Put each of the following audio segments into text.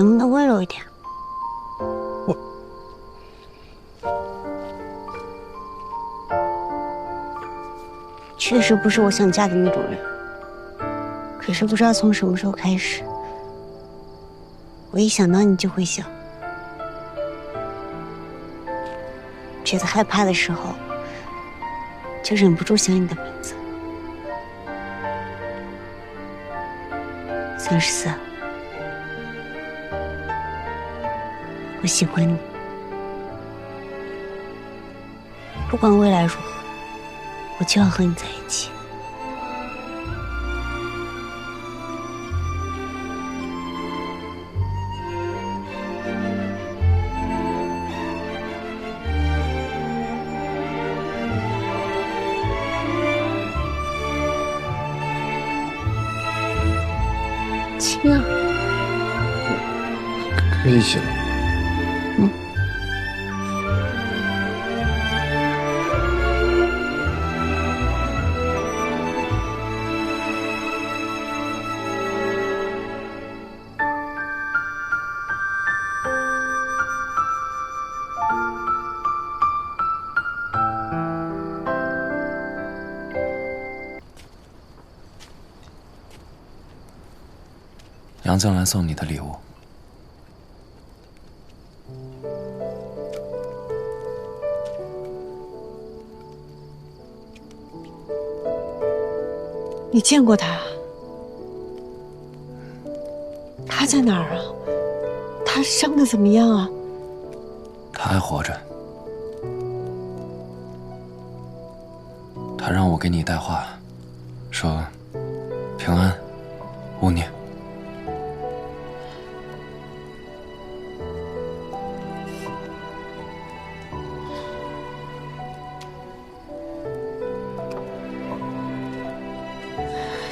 能不能温柔一点？我确实不是我想嫁的那种人，可是不知道从什么时候开始，我一想到你就会想，觉得害怕的时候，就忍不住想你的名字。34，我喜欢你，不管未来如何，我就要和你在一起。亲啊，可以一起了。杨绛来送你的礼物。你见过他？他在哪儿啊？他伤得怎么样啊？他还活着。他让我给你带话，说平安，无念。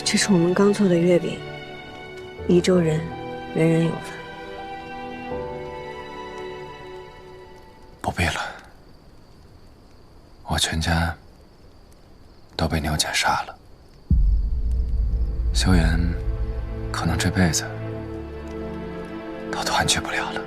这是我们刚做的月饼，宜州人，人人有份。不必了，我全家都被牛姐杀了，修言可能这辈子都团聚不了了。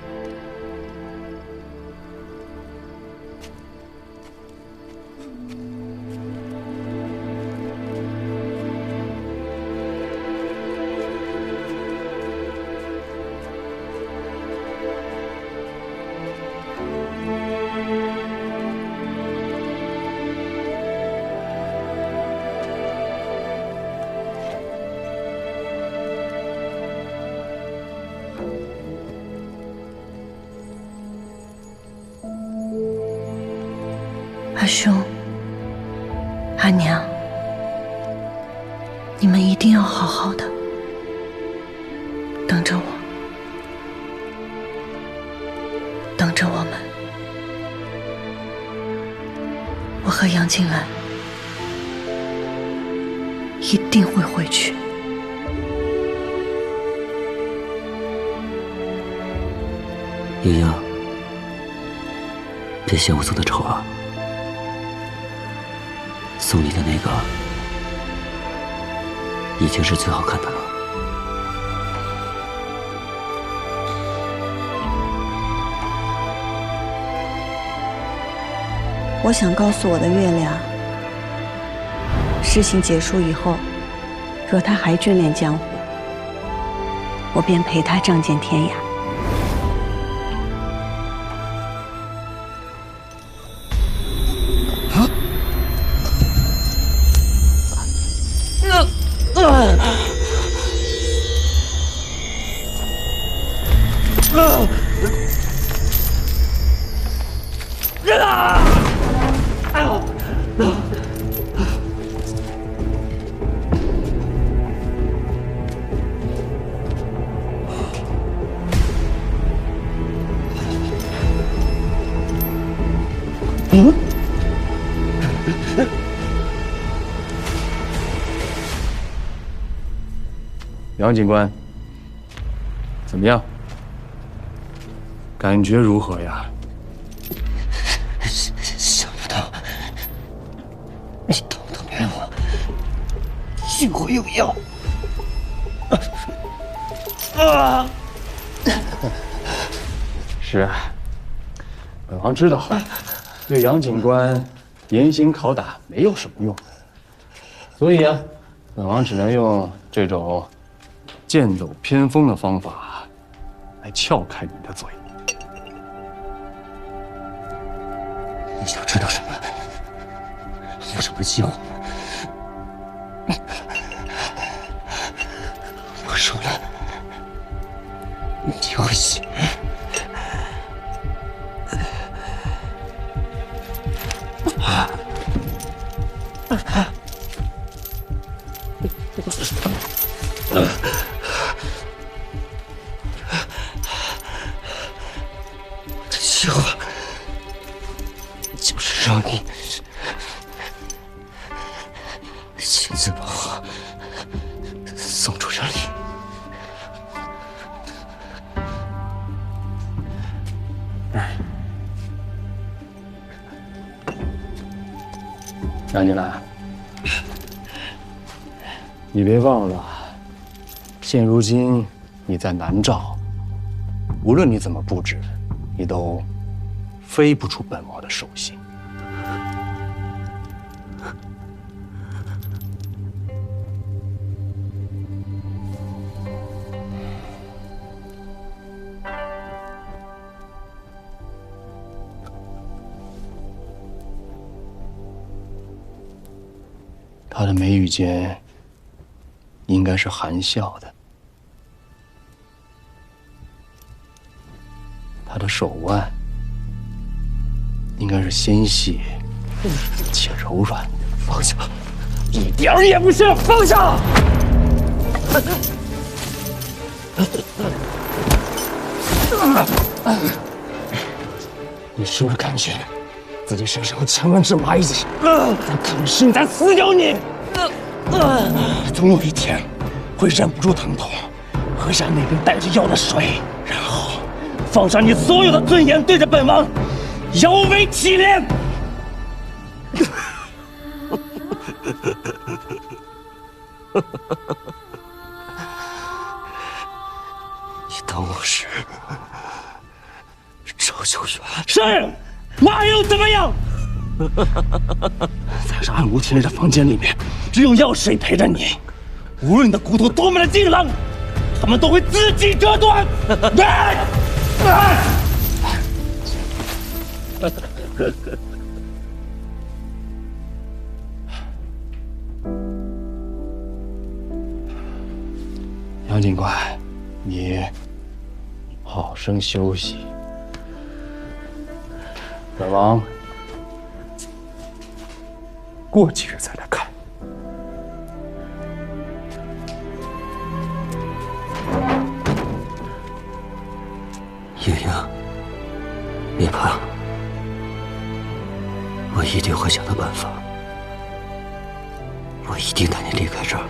阿兄、阿娘，你们一定要好好的，等着我，等着我们。我和杨静兰一定会回去。莹莹，别嫌我做的丑啊！送你的那个已经是最好看的了。我想告诉我的月亮，事情结束以后，若他还眷恋江湖，我便陪他仗剑天涯。杨警官，怎么样？感觉如何呀？想不到你偷偷骗我，竟会有药！是啊，本王知道，对杨警官严刑拷打没有什么用，所以啊，本王只能用这种剑走偏锋的方法来撬开你的嘴。你想知道什么？有什么计划？我说了，你会死。这计划就是让你亲自把我送出这里。杨金兰，你别忘了，现如今你在南诏，无论你怎么布置，你都飞不出本王的手心。他的眉宇间应该是含笑的，他的手腕应该是纤细且柔软。放下，一点儿也不是！放下！你是不是感觉自己身上有千万只蚂蚁在啃食你，在撕咬你？总有一天会忍不住疼痛，喝下那瓶带着药的水，然后放下你所有的尊严，对着本王摇尾乞怜。你当我是赵九元？是，那又怎么样？在这暗无天日的房间里面，只有药水陪着你。无论你的骨头多么的硬朗，他们都会自己折断。杨警官，你好生休息。本王过几日再来看。莹莹，别怕，我一定会想到办法。我一定带你离开这儿，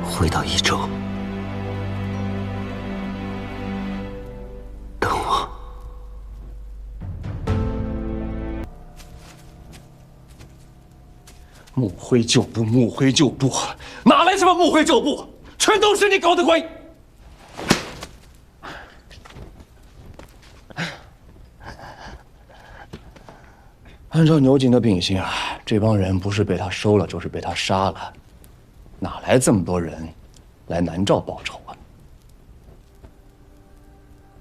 回到益州。等我。木灰旧部，木灰旧部，哪来什么木灰旧部？全都是你搞的鬼！按照牛景的秉性啊，这帮人不是被他收了，就是被他杀了，哪来这么多人来南诏报仇啊？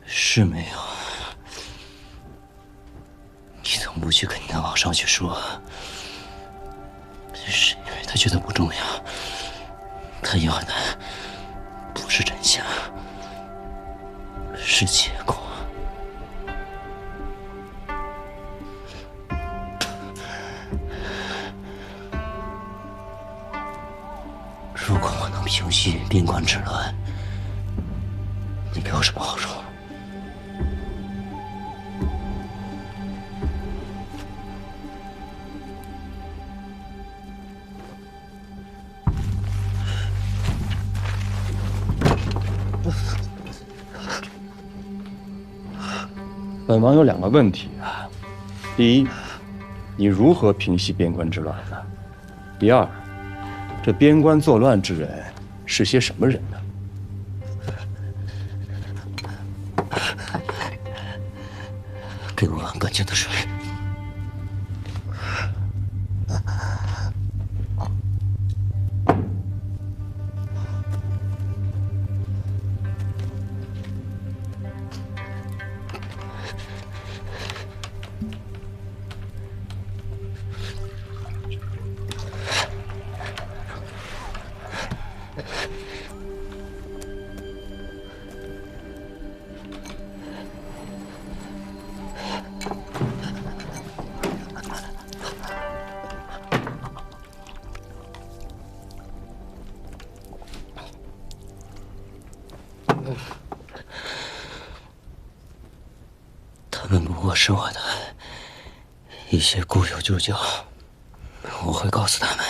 是没有。你怎么不去跟你的王少去说？是因为他觉得不重要，他要的不是真相，是结果。如果我能平息边关之乱，你给我什么好处？本王有2个问题啊。第一，你如何平息边关之乱呢？第二，这边关作乱之人是些什么人呢？碗干净的水。他们不过是我的一些故友旧交，我会告诉他们，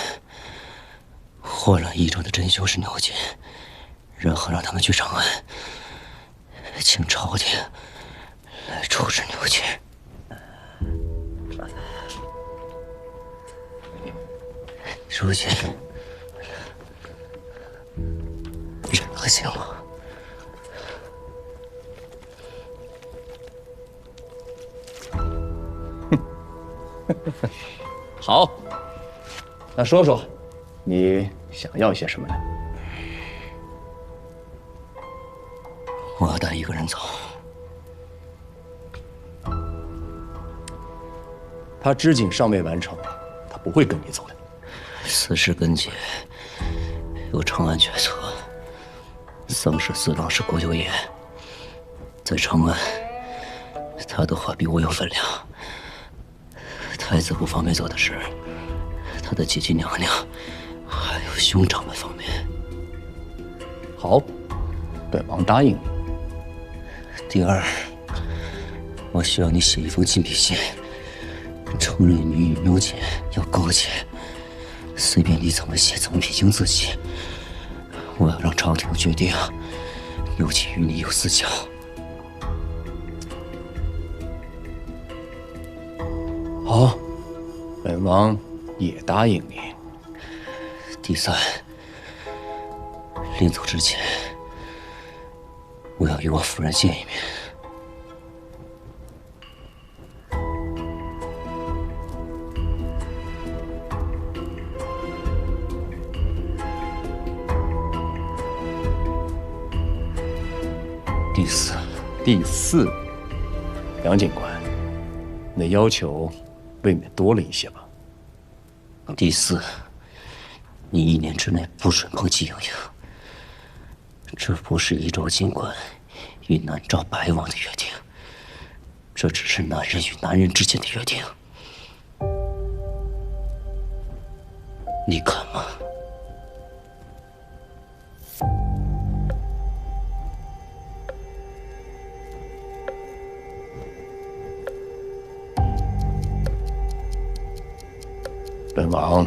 霍乱一中的真凶是牛姐，然后让他们去长安，请朝廷来处置牛姐。如今任何行吗？好，那说说，你想要些什么呢？我要带一个人走。他织锦尚未完成，他不会跟你走的。此事根结，由长安决策。丧事四郎是国有爷，在长安，他的话比我有分量。太子不方便做的事，他的姐姐娘娘，还有兄长们方便。好，本王答应你。第二，我需要你写一封禁闭信，承认你与牛姐有勾结，随便你怎么写怎么批评自己。我要让朝廷决定，牛姐与你有私交。好，本王也答应你。第三，临走之前，我要与我夫人见一面。第四，杨警官，你的要求未免多了一些吧？第四，你1年之内不准碰季莹莹。这不是益州警官与南诏白王的约定，这只是男人与男人之间的约定。你敢吗？本王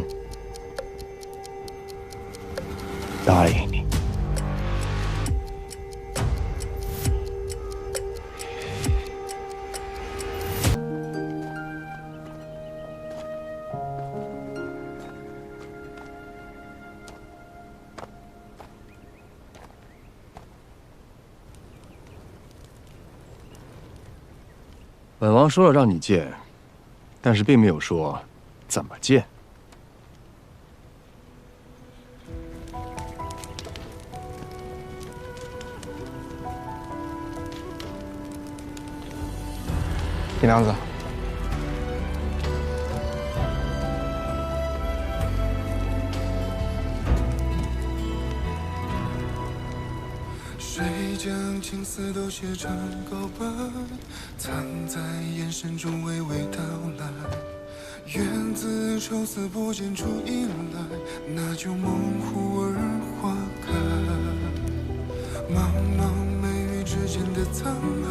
答应你。本王说了让你见，但是并没有说怎么见。李娘子，谁将情丝都写成告白，藏在眼神中娓娓道来。缘自愁思不见初以来，那就猛虎而花开。茫茫眉宇之间的沧海，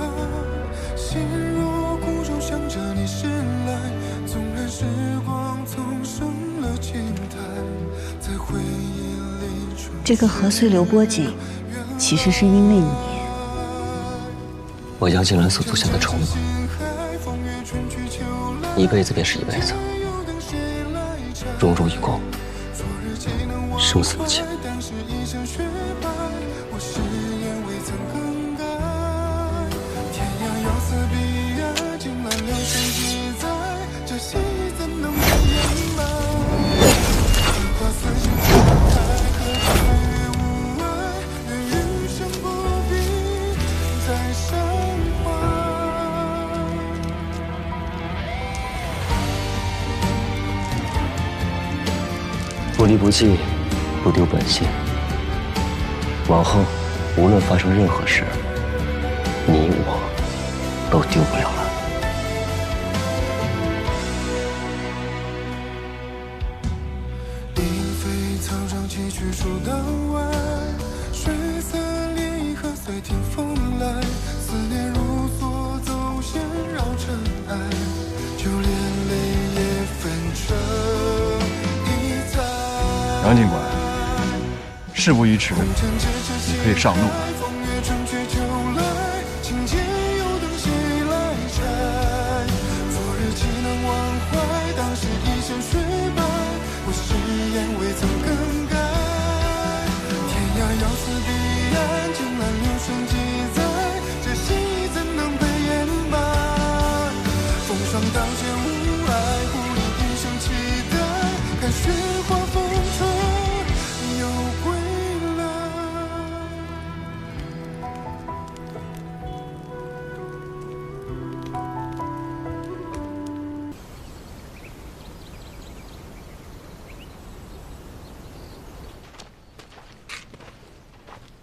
心若孤舟向着你驶来。纵然时光总生了青苔，在回忆里重这个何遂刘波锦，其实是因为你。我杨金兰所做下的承诺，一辈子便是一辈子，荣辱与共，生死不弃。天涯要似彼岸，金兰流水记载，这戏怎能不圆满？花似锦花开，何惧岁月无碍？愿余生不必再伤怀。不离不弃，不丢本性。往后无论发生任何事，你我都丢不了了。莺飞草长，崎岖树当外，水色涟漪和随听风来。思念如梭走线绕尘埃，就连泪也分成一载。杨警官，事不宜迟，你可以上路了。风月春去秋来，情节又等谁来拆？昨日岂能忘怀？当时一身雪白，我誓言未曾更改。天涯遥思彼岸，江南流水记载，这戏怎能被掩埋？风霜当前无碍，护你一生期待，看雪花风吹又归来。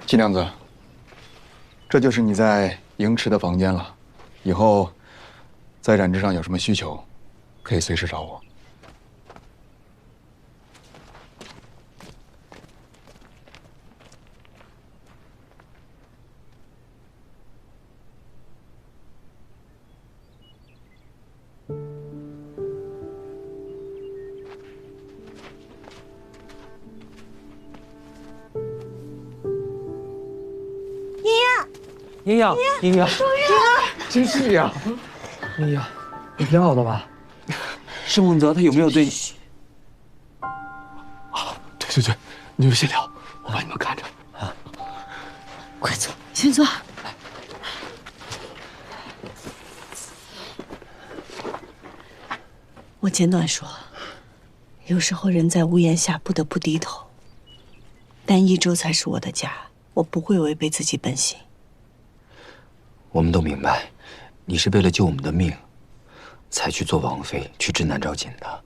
季娘子，这就是你在营池的房间了。以后在染织上有什么需求，可以随时找我。英英，英英，真是呀！英英，你挺好的吧？盛梦泽他有没有对你？对，你们先聊，我把你们看着。快坐，先坐。我简短说，有时候人在屋檐下不得不低头，但益州才是我的家，我不会违背自己本心。我们都明白，你是为了救我们的命，才去做王妃，去治南诏锦的。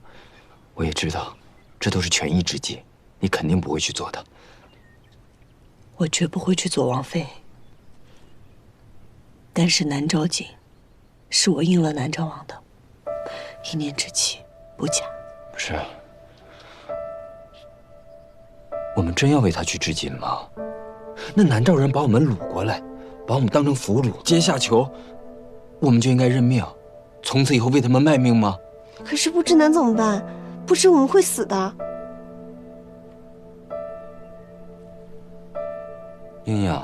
我也知道，这都是权宜之计，你肯定不会去做的。我绝不会去做王妃，但是南诏锦，是我应了南诏王的，一念之期，不假。是，我们真要为他去致敬吗？那南诏人把我们掳过来，把我们当成俘虏，阶下囚，我们就应该认命，从此以后为他们卖命吗？可是不知南怎么办？不知我们会死的。英英，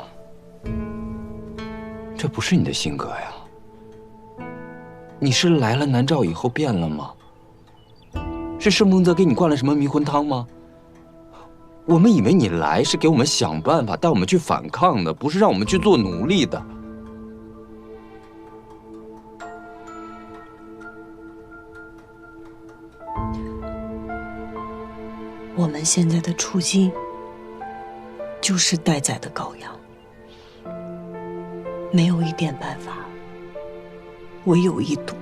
这不是你的性格呀。你是来了南诏以后变了吗？是盛梦泽给你灌了什么迷魂汤吗？我们以为你来是给我们想办法，带我们去反抗的，不是让我们去做奴隶的。我们现在的处境，就是待宰的羔羊，没有一点办法，唯有一赌。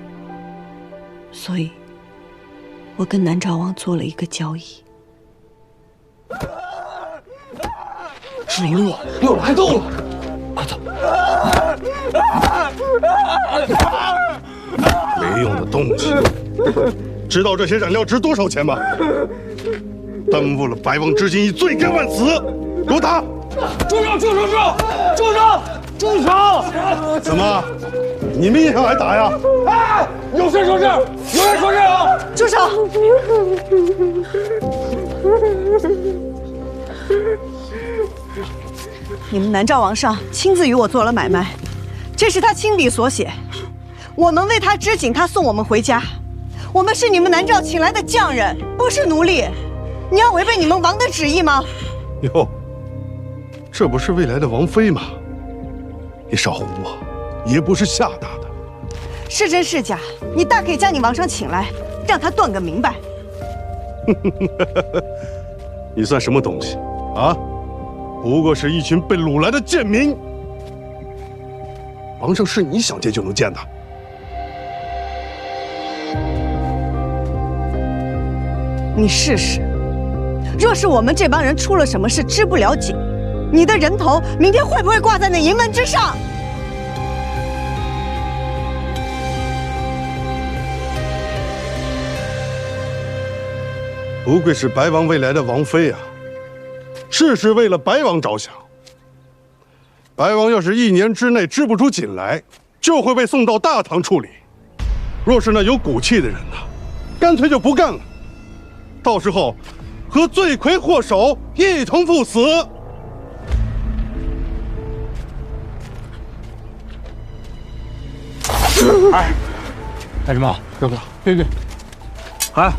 所以，我跟南诏王做了一个交易。是奴隶，又来斗了，快走！没用的东西！知道这些染料值多少钱吗？耽误了百王之心，罪该万死！给我打！住手！怎么，你们也想来打呀？哎，有事说事，有人说事啊！住手！你们南诏王上亲自与我做了买卖，这是他亲笔所写。我们为他织锦，他送我们回家。我们是你们南诏请来的匠人，不是奴隶。你要违背你们王的旨意吗？哟，这不是未来的王妃吗？你少胡啊！爷不是吓大的。是真是假，你大可以将你王上请来，让他断个明白。你算什么东西啊？不过是一群被掳来的贱民。王上是你想见就能见的。你试试，若是我们这帮人出了什么事，织不了锦，你的人头明天会不会挂在那银门之上？不愧是白王未来的王妃啊，事事为了白王着想。白王要是1年之内织不出锦来，就会被送到大唐处理。若是那有骨气的人呢，干脆就不干了，到时候和罪魁祸首一同赴死。哎，干什么？哥哥，别！哎。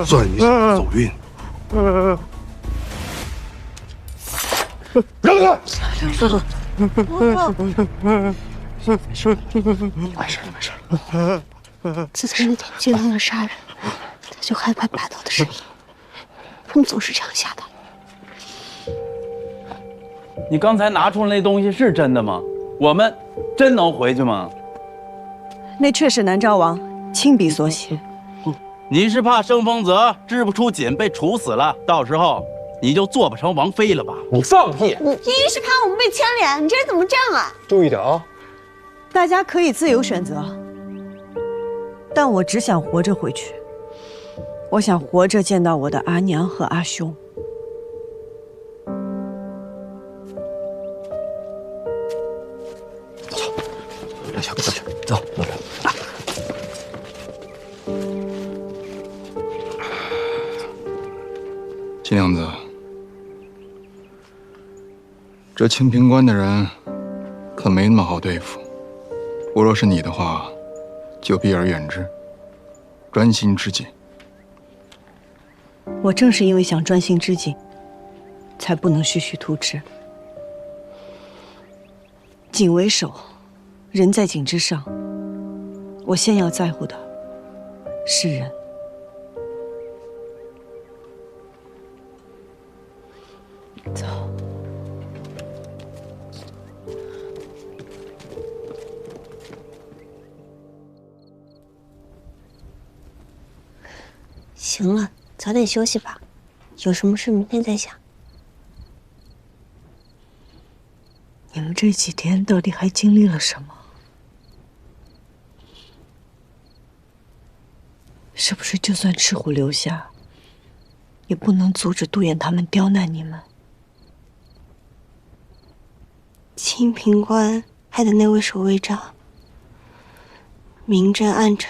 算你走运。让开！没事。自从那天见到了杀人，他就害怕霸道的声音，他们总是这样吓他。你刚才拿出来那东西是真的吗？我们真能回去吗？那确是南诏王亲笔所写。你是怕生丰泽织不出锦被处死了，到时候你就做不成王妃了吧？你放屁！你是怕我们被牵连？你这人怎么这样啊？注意点啊！大家可以自由选择，但我只想活着回去。我想活着见到我的阿娘和阿兄。走，走，老刘。金娘子，这清平关的人可没那么好对付。我若是你的话，就避而远之，专心织锦。我正是因为想专心织锦，才不能徐徐图之。锦为首，人在锦之上。我先要在乎的是人。走。行了，早点休息吧，有什么事明天再想。你们这几天到底还经历了什么？是不是就算赤虎留下，也不能阻止杜衍他们刁难你们？清平关派的那位守卫长，明争暗惩，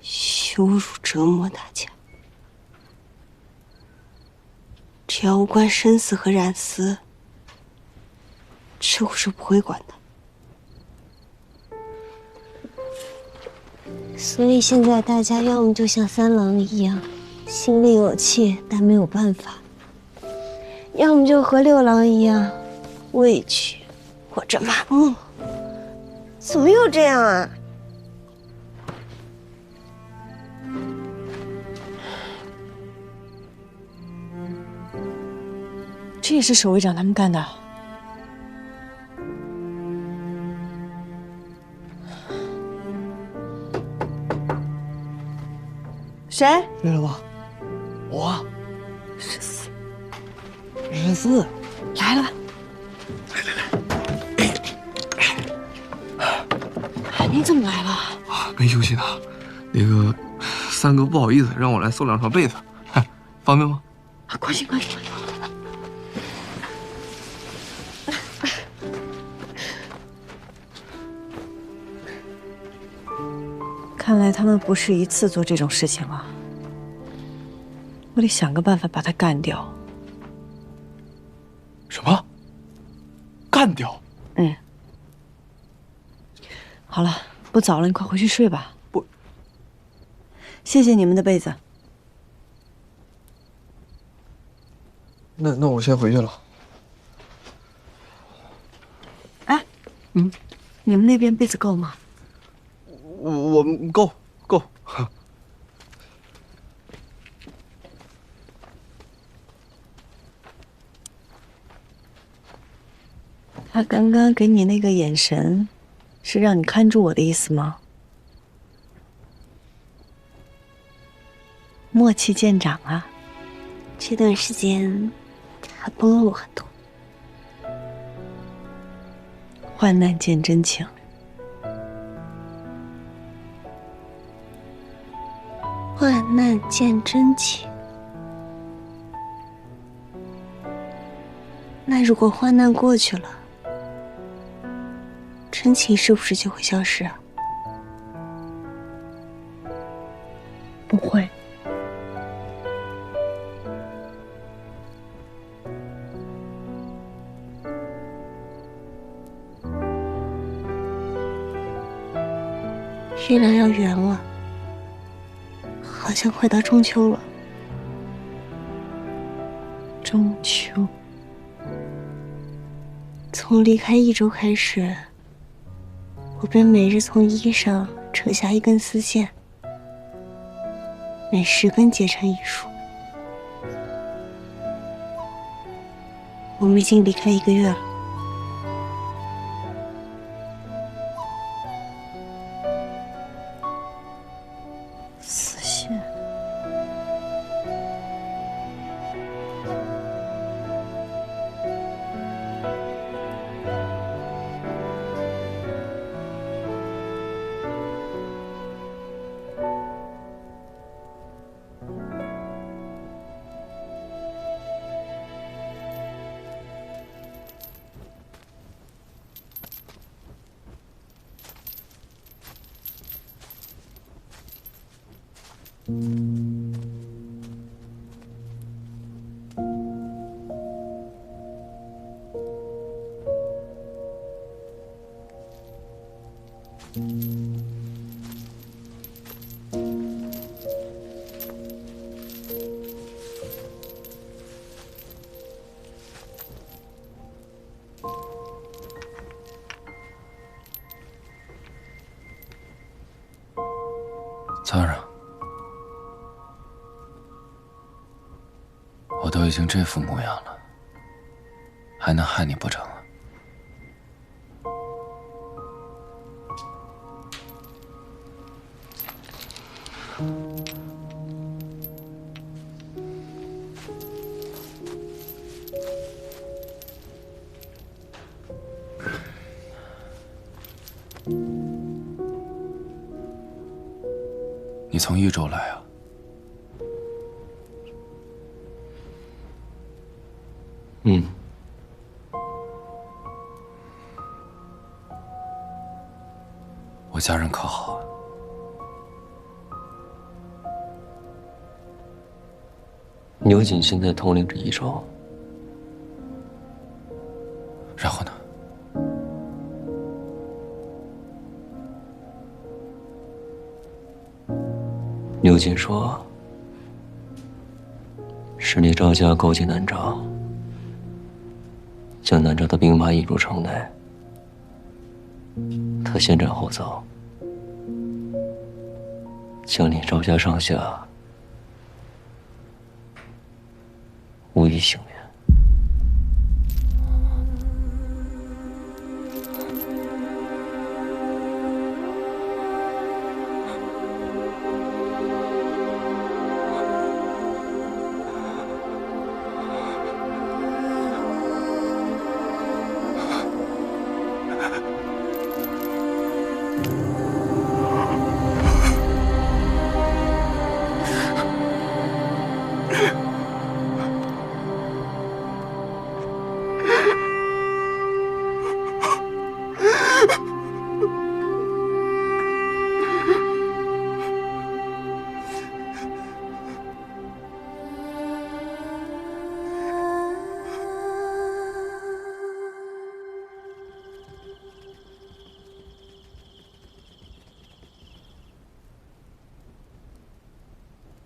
羞辱折磨大家。只要无关生死和染丝，赤虎是不会管的。所以现在大家要么就像三郎一样，心里有气但没有办法；要么就和六郎一样，委屈或者麻木。怎么又这样啊？这也是守卫长他们干的。谁？对了吧？我14来了。你怎么来了？没休息呢。那个三哥不好意思，让我来送2床被子，方便吗？快进。看来他们不是一次做这种事情了，我得想个办法把他干掉。什么？干掉？嗯。好了，不早了，你快回去睡吧。不，谢谢你们的被子。那我先回去了。哎，你们那边被子够吗？我们够。他刚刚给你那个眼神，是让你看住我的意思吗？默契见长啊！这段时间，他帮了我很多。患难见真情。患难见真情。那如果患难过去了，真情是不是就会消失啊？不会。月亮要圆了，好像快到中秋了。中秋。从离开益州开始，我便每日从衣上扯下一根丝线，每10根结成一束。我们已经离开1个月了。丝线。苍儿，我都已经这副模样了，还能害你不成啊？你从益州来啊？嗯。我家人可好啊？牛瑾现在统领着益州，然后呢？牛瑾说，是你赵家勾结南诏，将南诏的兵马引入城内，他先斩后奏，将你赵家上下无一幸免。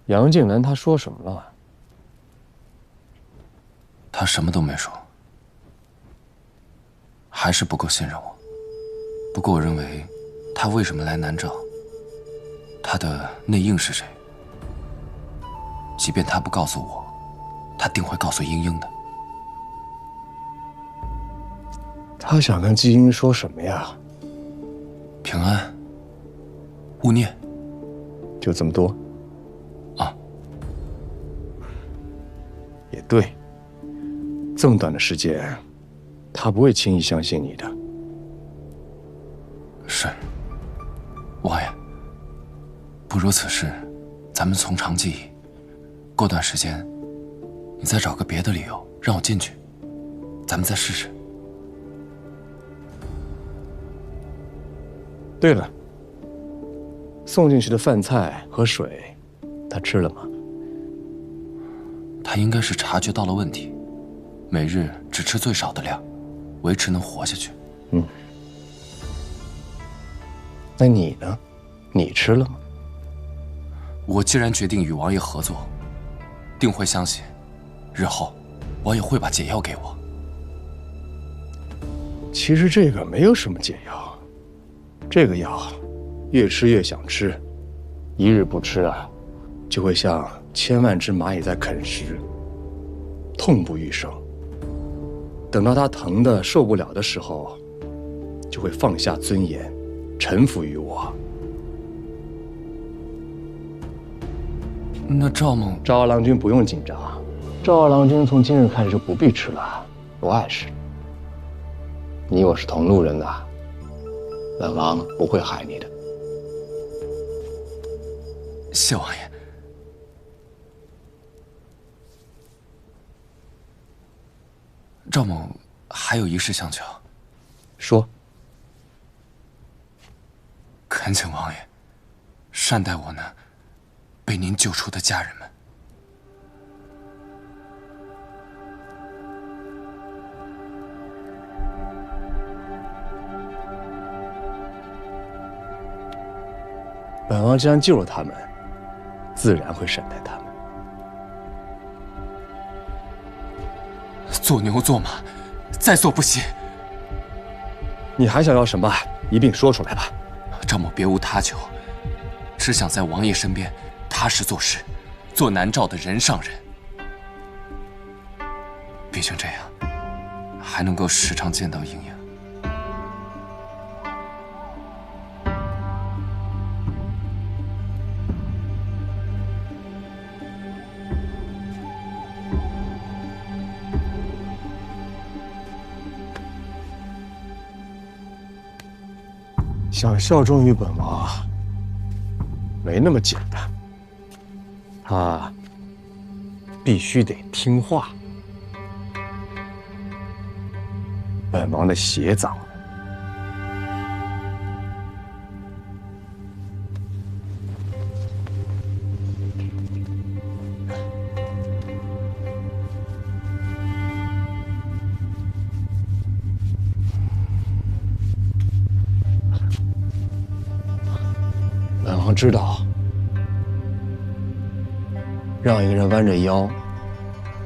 杨静南他说什么了？他什么都没说，还是不够信任我。不过我认为，他为什么来南诏，他的内应是谁？即便他不告诉我，他定会告诉英英的。他想跟季英说什么呀？平安，勿念，就这么多？啊，也对。这么短的时间，他不会轻易相信你的。是，王爷。不如此事，咱们从长计议。过段时间，你再找个别的理由让我进去，咱们再试试。对了，送进去的饭菜和水，他吃了吗？他应该是察觉到了问题，每日只吃最少的量，维持能活下去。嗯。那你呢？你吃了吗？我既然决定与王爷合作，定会相信，日后王爷会把解药给我。其实这个没有什么解药，这个药越吃越想吃，一日不吃啊，就会像千万只蚂蚁在啃食，痛不欲生。等到它疼得受不了的时候，就会放下尊严，臣服于我。那赵猛，赵二郎君不用紧张，赵二郎君从今日开始就不必吃了，不碍事。你我是同路人呐，本王不会害你的。谢王爷。赵猛还有一事相求。说。恳请王爷善待我那被您救出的家人们。本王既然救了他们，自然会善待他们。做牛做马，在所不惜。你还想要什么？一并说出来吧。赵某别无他求，只想在王爷身边踏实做事，做南诏的人上人。毕竟这样，还能够时常见到英英。想效忠于本王，没那么简单。他必须得听话。本王的血掌。本王知道，让一个人弯着腰，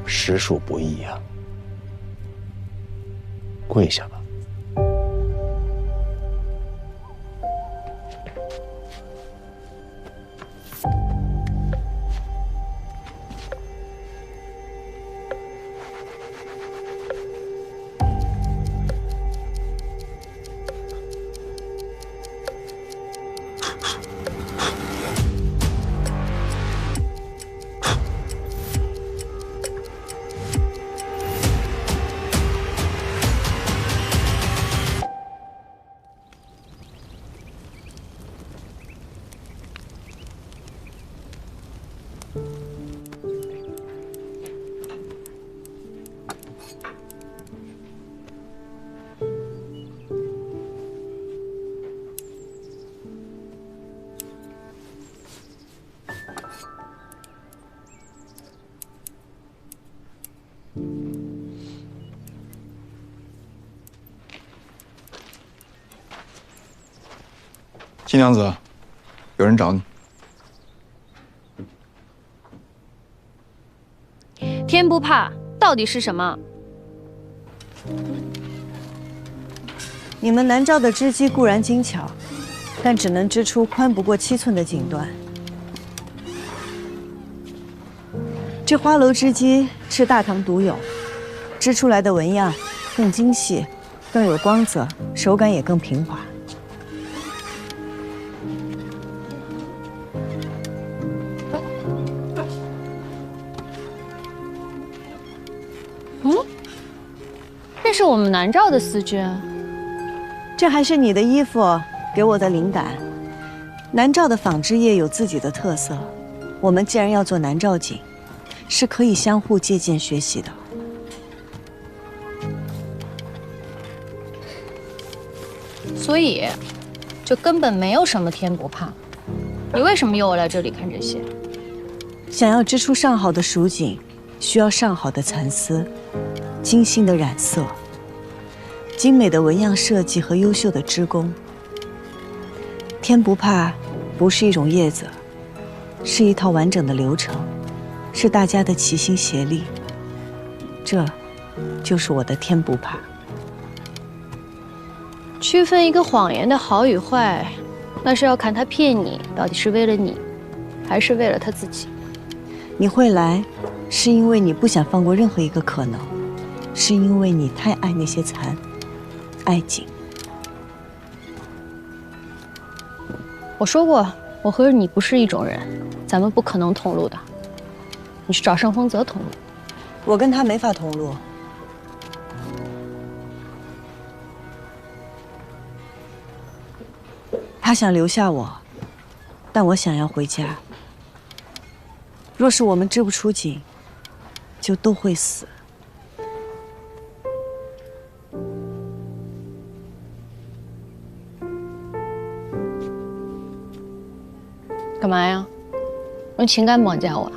实属不易呀。跪下吧。新娘子，有人找你。天不怕，到底是什么？你们南诏的织机固然精巧，但只能织出宽不过7寸的锦缎。这花楼织机是大唐独有，织出来的纹样更精细，更有光泽，手感也更平滑。这是我们南诏的丝绢，这还是你的衣服给我的灵感。南诏的纺织业有自己的特色，我们既然要做南诏锦，是可以相互借鉴学习的。所以就根本没有什么天不怕。你为什么约我来这里看这些？想要织出上好的蜀锦，需要上好的蚕丝、精心的染色、精美的纹样设计和优秀的织工。天不怕不是一种叶子，是一套完整的流程，是大家的齐心协力。这就是我的天不怕。区分一个谎言的好与坏，那是要看他骗你到底是为了你，还是为了他自己。你会来，是因为你不想放过任何一个可能，是因为你太爱那些蚕，爱锦。我说过，我和你不是一种人，咱们不可能同路的。你去找盛丰泽同路。我跟他没法同路。他想留下我，但我想要回家。若是我们织不出锦，就都会死。干嘛呀？用情感绑架我啊？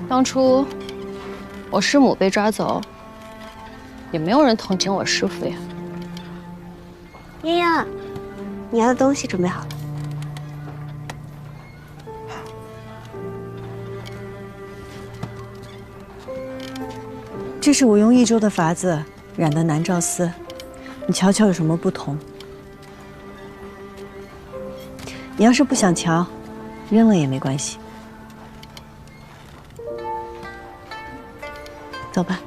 当初我师母被抓走，也没有人同情我师父呀。嫣嫣，你要的东西准备好了。这是我用1周的法子染的南诏丝，你瞧瞧有什么不同？你要是不想瞧，扔了也没关系。走吧。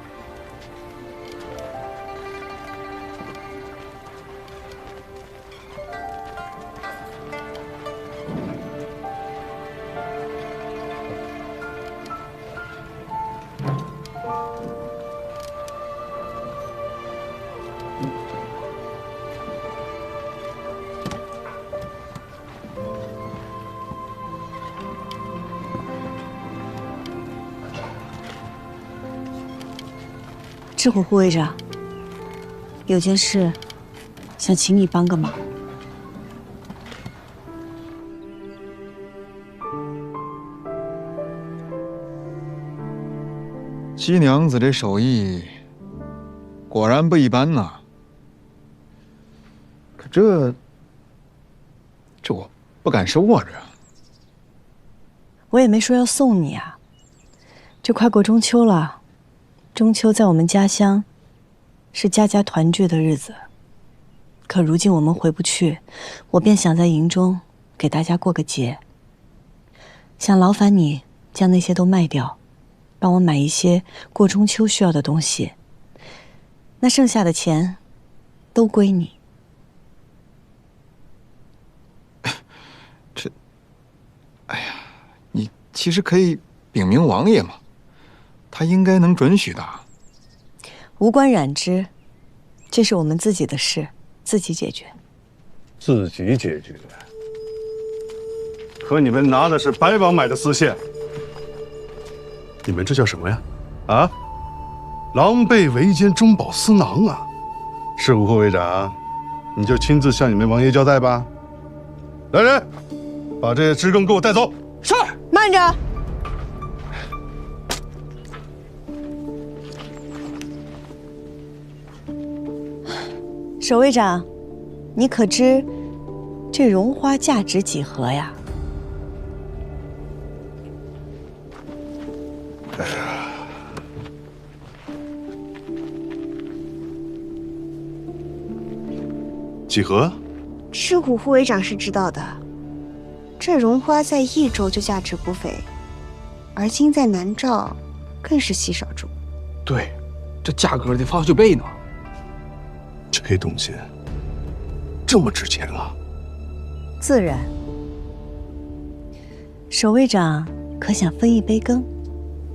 赤虎护卫长，有件事想请你帮个忙。西娘子这手艺果然不一般呐。可这我不敢收啊，这。我也没说要送你啊。这快过中秋了。中秋在我们家乡是家家团聚的日子，可如今我们回不去，我便想在营中给大家过个节。想劳烦你将那些都卖掉，帮我买一些过中秋需要的东西，那剩下的钱都归你。哎呀，你其实可以禀明王爷嘛。他应该能准许的。无关染织，这是我们自己的事，自己解决。自己解决？可你们拿的是白王买的丝线，你们这叫什么呀？啊，狼狈为奸，中饱私囊啊！赤虎护卫长，你就亲自向你们王爷交代吧。来人，把这些织工给我带走。是。慢着。守卫长，你可知这绒花价值几何呀？几何？赤虎护卫长是知道的，这绒花在益州就价值不菲，而今在南诏更是稀少之物。对，这价格得翻好几倍呢。这东西这么值钱啊？自然。守卫长可想分一杯羹？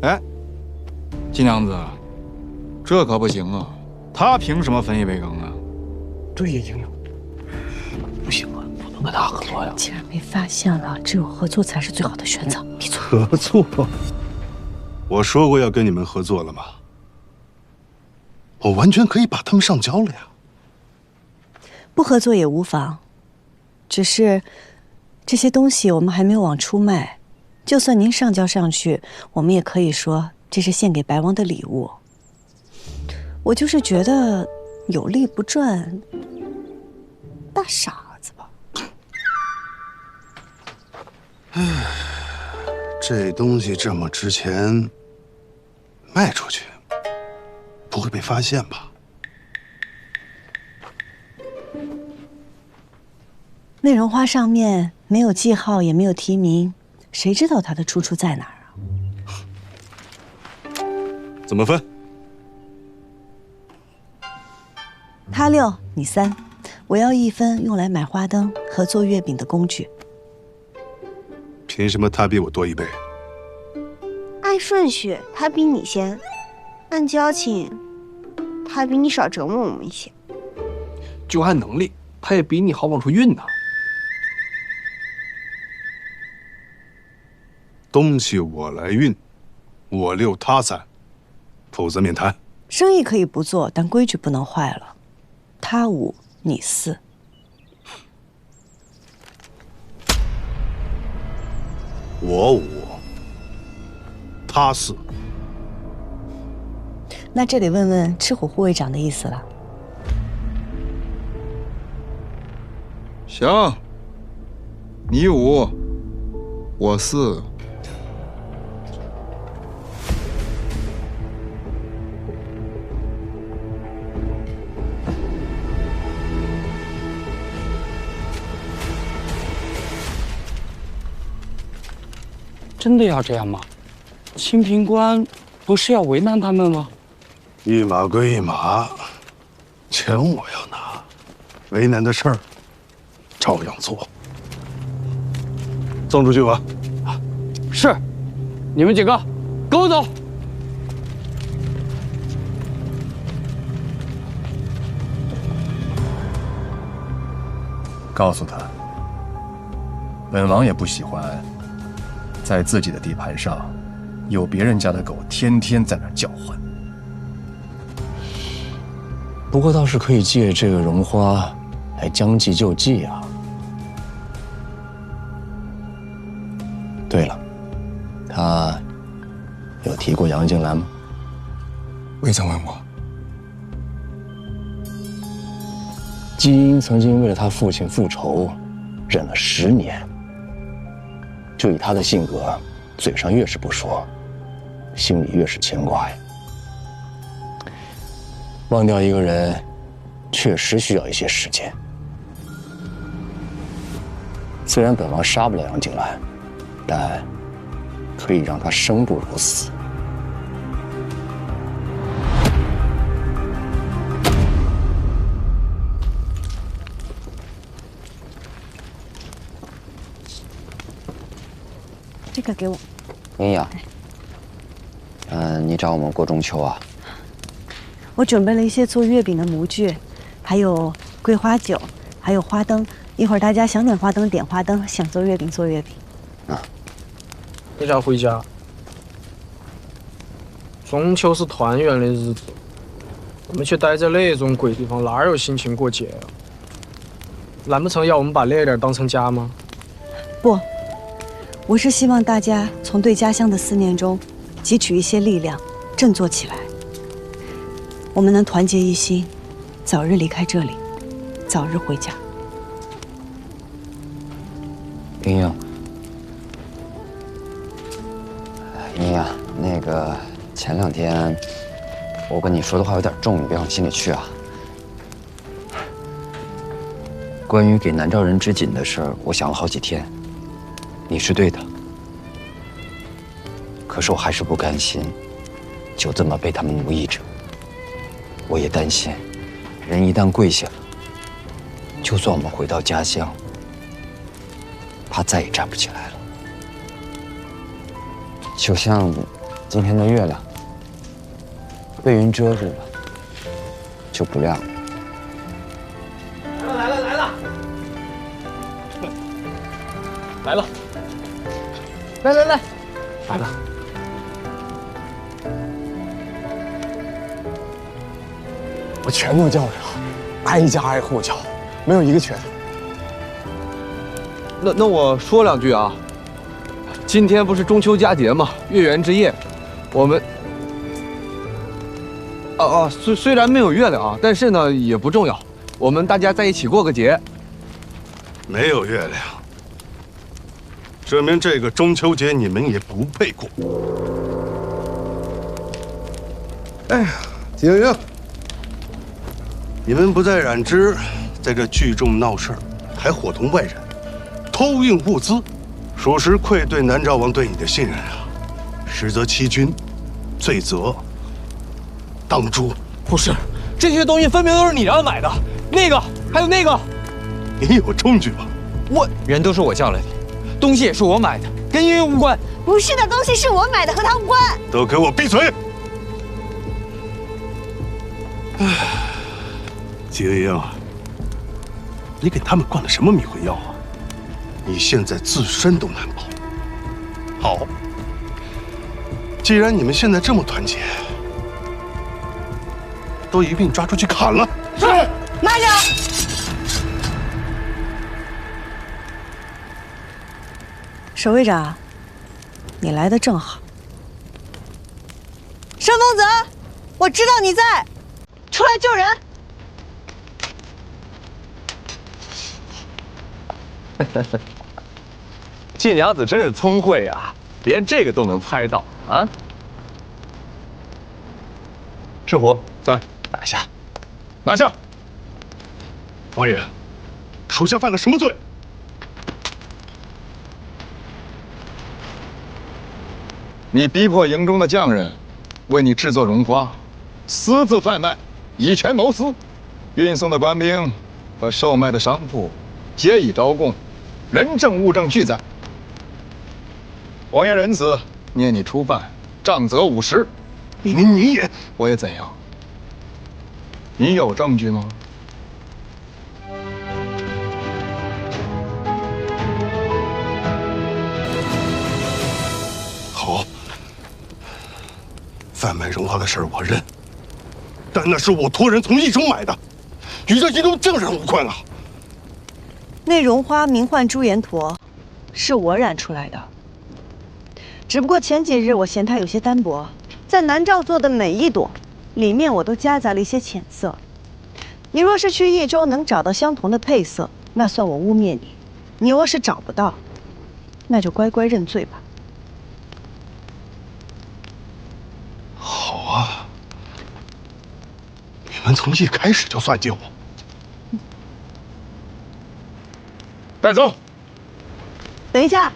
哎，金娘子，这可不行啊！他凭什么分一杯羹啊？对呀，莹莹，不行啊，不能跟他合作呀。既然被发现了，只有合作才是最好的选择。闭嘴！合作？我说过要跟你们合作了吗？我完全可以把他们上交了呀。不合作也无妨，只是这些东西我们还没有往出卖，就算您上交上去，我们也可以说这是献给白王的礼物。我就是觉得有利不赚，大傻子吧。唉，这东西这么值钱，卖出去不会被发现吧？那绒花上面没有记号，也没有提名，谁知道它的出处在哪儿啊？怎么分？他6，你3，我要1分用来买花灯和做月饼的工具。凭什么他比我多1倍？按顺序，他比你先；按交情，他比你少折磨我们一些。就按能力，他也比你好往出运呢。东西我来运，我6他3，否则免谈。生意可以不做，但规矩不能坏了。他5，你4。我5，他4。那这得问问赤虎护卫长的意思了。行，你5，我4。真的要这样吗？清平官不是要为难他们吗？一码归一码，钱我要拿，为难的事儿照样做。送出去吧。是，你们几个跟我走。告诉他，本王也不喜欢在自己的地盘上有别人家的狗天天在那儿叫唤。不过倒是可以借这个绒花来将计就计啊。对了，他有提过杨静兰吗？未曾问我。基因曾经为了他父亲复仇，忍了10年。就以他的性格，嘴上越是不说，心里越是牵挂呀。忘掉一个人，确实需要一些时间。虽然本王杀不了杨景兰，但可以让他生不如死。这个给我。莹莹，你找我们过中秋啊？我准备了一些做月饼的模具，还有桂花酒，还有花灯。一会儿大家想点花灯点花灯，想做月饼做月饼。啊，你想回家？中秋是团圆的日子，我们却待在那种鬼地方，哪有心情过节啊？难不成要我们把那点当成家吗？不。我是希望大家从对家乡的思念中汲取一些力量，振作起来。我们能团结一心，早日离开这里，早日回家。莹莹，莹莹，那个前2天我跟你说的话有点重，你别往心里去啊。关于给南诏人织锦的事儿，我想了好几天。你是对的，可是我还是不甘心，就这么被他们奴役着。我也担心，人一旦跪下了，就算我们回到家乡，怕再也站不起来了。就像今天的月亮，被云遮住了，就不亮了。来了！来了！我全都叫上了，挨家挨户叫，没有一个缺的。那我说两句啊。今天不是中秋佳节嘛，月圆之夜，我们虽然没有月亮啊，但是呢也不重要，我们大家在一起过个节。没有月亮，证明这个中秋节你们也不配过。哎呀，景英，你们不在染织，在这聚众闹事儿，还伙同外人偷运物资，属实愧对南诏王对你的信任啊！实则欺君，罪责当诛。不是，这些东西分明都是你让买的，那个还有那个，你有证据吗？人都是我叫来的，东西也是我买的，跟音乐无关。不是的，东西是我买的，和他无关。都给我闭嘴！景英，你给他们灌了什么迷魂药啊？你现在自身都难保。好，既然你们现在这么团结，都一并抓出去砍了。是，慢着。守卫长，你来的正好。申公子，我知道你在，出来救人。季娘子真是聪慧啊，连这个都能猜到啊！赤狐在，拿下，拿下！王爷，属下犯了什么罪？你逼迫营中的匠人为你制作绒花，私自贩卖，以权谋私，运送的官兵和售卖的商铺皆已招供，人证物证俱在。王爷仁慈，捏你初犯，杖责50。你也，我也怎样？你有证据吗？好，贩卖绒花的事儿我认，但那是我托人从义中买的，与这营中匠人无关啊。那绒花名唤朱颜驼，是我染出来的。只不过前几日我嫌它有些单薄，在南诏做的每一朵里面我都夹杂了一些浅色。你若是去益州能找到相同的配色，那算我污蔑你；你若是找不到，那就乖乖认罪吧。好啊，你们从一开始就算计我。带走。等一下。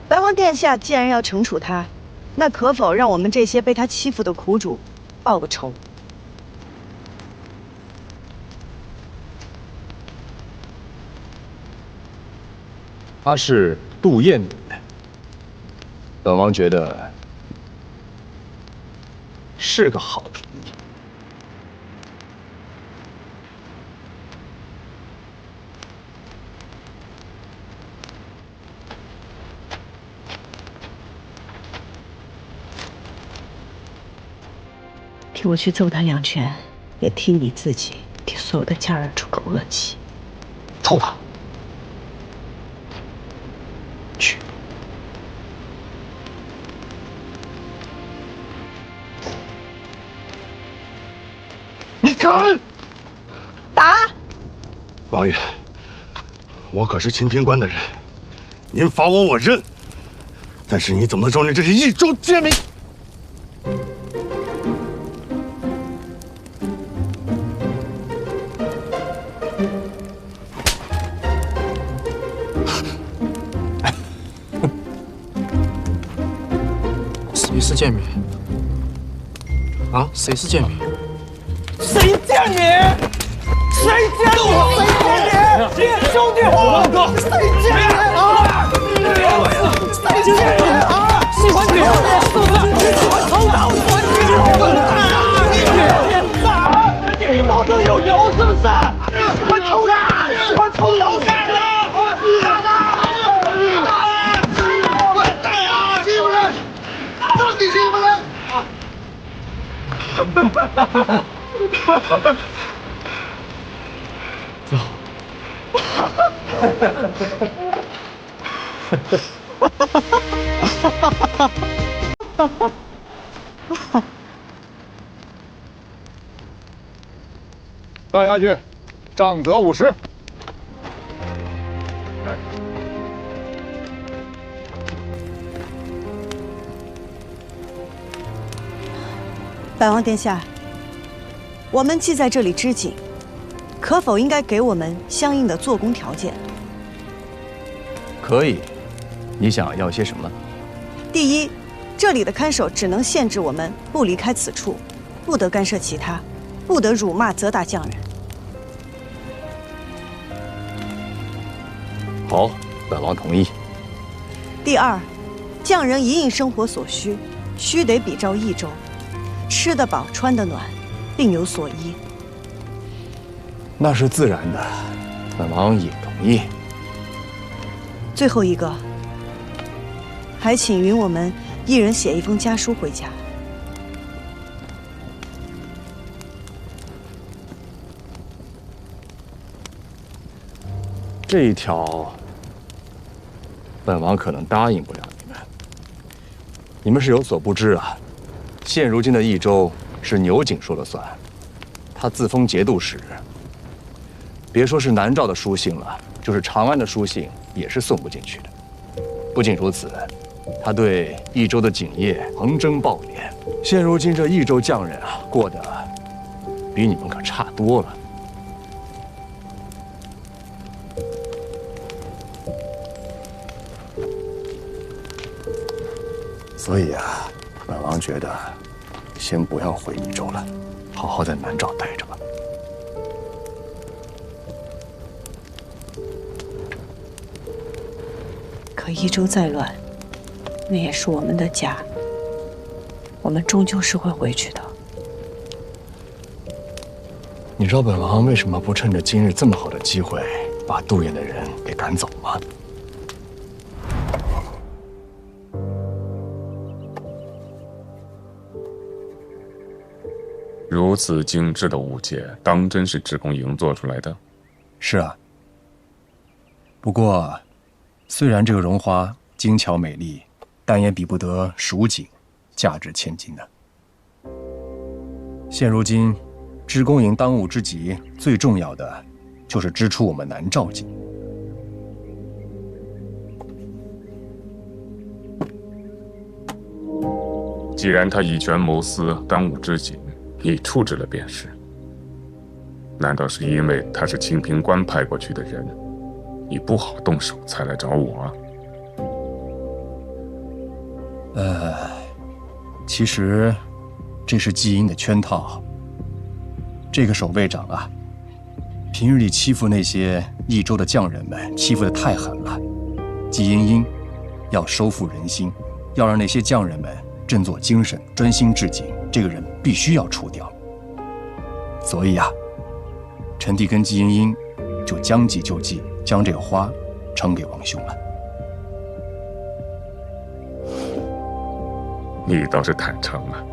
白皇殿下既然要惩处他，那可否让我们这些被他欺负的苦主报个仇？她是杜燕女，本王觉得是个好主意。替我去揍他2拳，也替你自己，替所有的家人出个恶气。揍他！去。你敢打！王爷，我可是清平关的人，您罚我认，但是你怎么能容忍这些益州奸民？贱民？啊，谁是贱民？谁贱民？谁贱民？谁贱民？兄弟伙，谁贱民啊？谁贱民啊？喜欢你，是不是？你喜欢抽打我？你脑子有油是不是？喜欢抽打，喜欢抽打我干了！欺负人！到底欺负人！走。带下去，杖责50。百王殿下，我们既在这里织锦，可否应该给我们相应的做工条件？可以，你想要些什么？第一，这里的看守只能限制我们不离开此处，不得干涉其他，不得辱骂责打匠人。好，本王同意。第二，匠人一应生活所需，须得比照益州，吃得饱，穿得暖，并有所依。那是自然的，本王也同意。最后一个，还请允我们一人写一封家书回家。这一条，本王可能答应不了你们。你们是有所不知啊，现如今的益州是牛景说了算，他自封节度使。别说是南诏的书信了，就是长安的书信也是送不进去的。不仅如此，他对益州的景业横征暴敛。现如今这益州匠人啊，过得比你们可差多了。所以啊，本王觉得，先不要回益州了，好好在南诏待着吧。可益州再乱，那也是我们的家，我们终究是会回去的。你知道本王为什么不趁着今日这么好的机会，把杜衍的人给赶走吗？如此精致的物件，当真是职工营做出来的？是啊。不过，虽然这个绒花精巧美丽，但也比不得蜀锦价值千金呢。现如今，织工营当务之急，最重要的就是织出我们南诏锦。既然他以权谋私，当务之急，你处置了便是。难道是因为他是清平关派过去的人，你不好动手才来找我啊？其实这是季英的圈套。这个守卫长啊，平日里欺负那些益州的匠人们，欺负得太狠了。季英英要收复人心，要让那些匠人们振作精神，专心致锦，这个人必须要除掉。所以啊，臣弟跟季英英就将计就计，将这个花呈给王兄了。你倒是坦诚啊！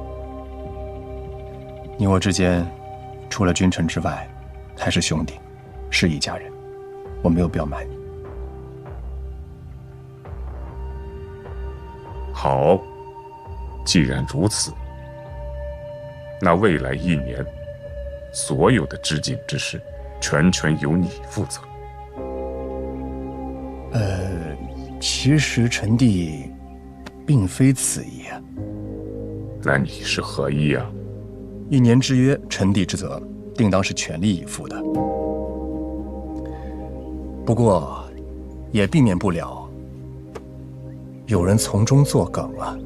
你我之间，除了君臣之外，还是兄弟，是一家人。我没有必要瞒你。好，既然如此，那未来1年，所有的织锦之事，全由你负责。其实臣弟并非此意啊。那你是何意啊？1年之约，臣弟之责，定当是全力以赴的。不过，也避免不了有人从中作梗啊。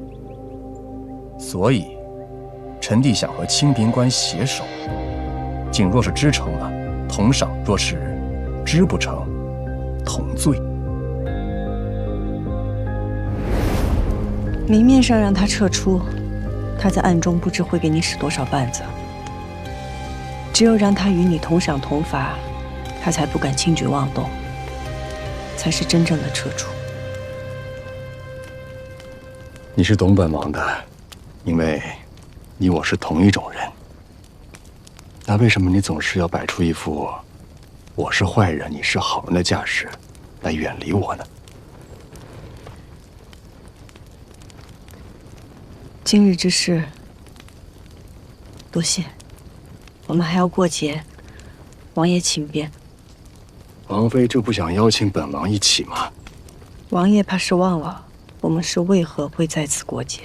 所以，臣弟想和清平关携手，竟若是织成了，同赏；若是织不成，同罪。明面上让他撤出，他在暗中不知会给你使多少绊子。只有让他与你同赏同罚，他才不敢轻举妄动，才是真正的撤出。你是懂本王的，因为你我是同一种人。那为什么你总是要摆出一副我是坏人，你是好人的架势，来远离我呢？今日之事，多谢。我们还要过节，王爷请便。王妃就不想邀请本王一起吗？王爷怕是忘了我们是为何会在此过节。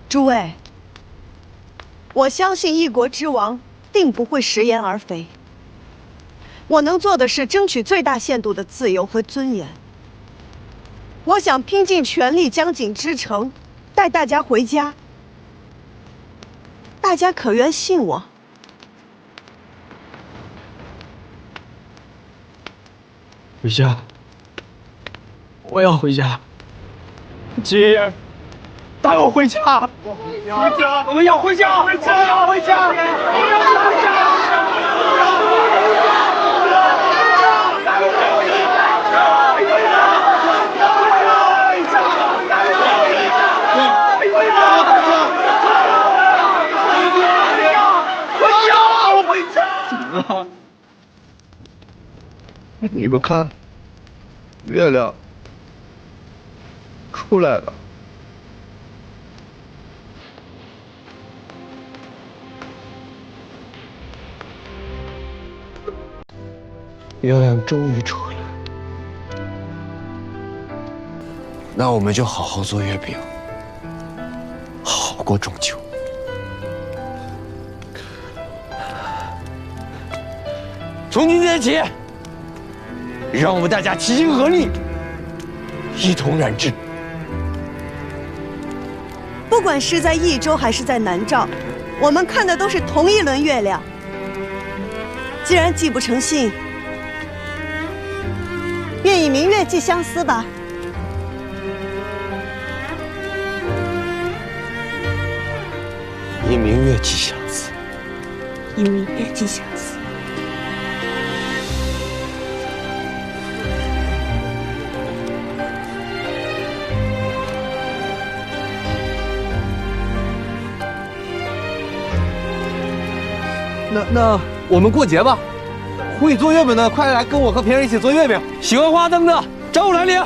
诸位，我相信一国之王定不会食言而肥。我能做的是争取最大限度的自由和尊严。我想拼尽全力将锦织成，带大家回家。大家可愿信我？回家，我要回家。姐，带我回家！回家！我们要回家！回家！要回家！我要回家！你们看，月亮出来了。月亮终于出来，那我们就好好做月饼，好好过中秋。从今天起，让我们大家齐心合力，一同染制。不管是在益州还是在南诏，我们看的都是同一轮月亮。既然寄不成信，愿以明月寄相思吧。以明月寄相思，以明月寄相思。那我们过节吧。会做月饼的，快来跟我和平儿一起做月饼。喜欢花灯的，找我来领。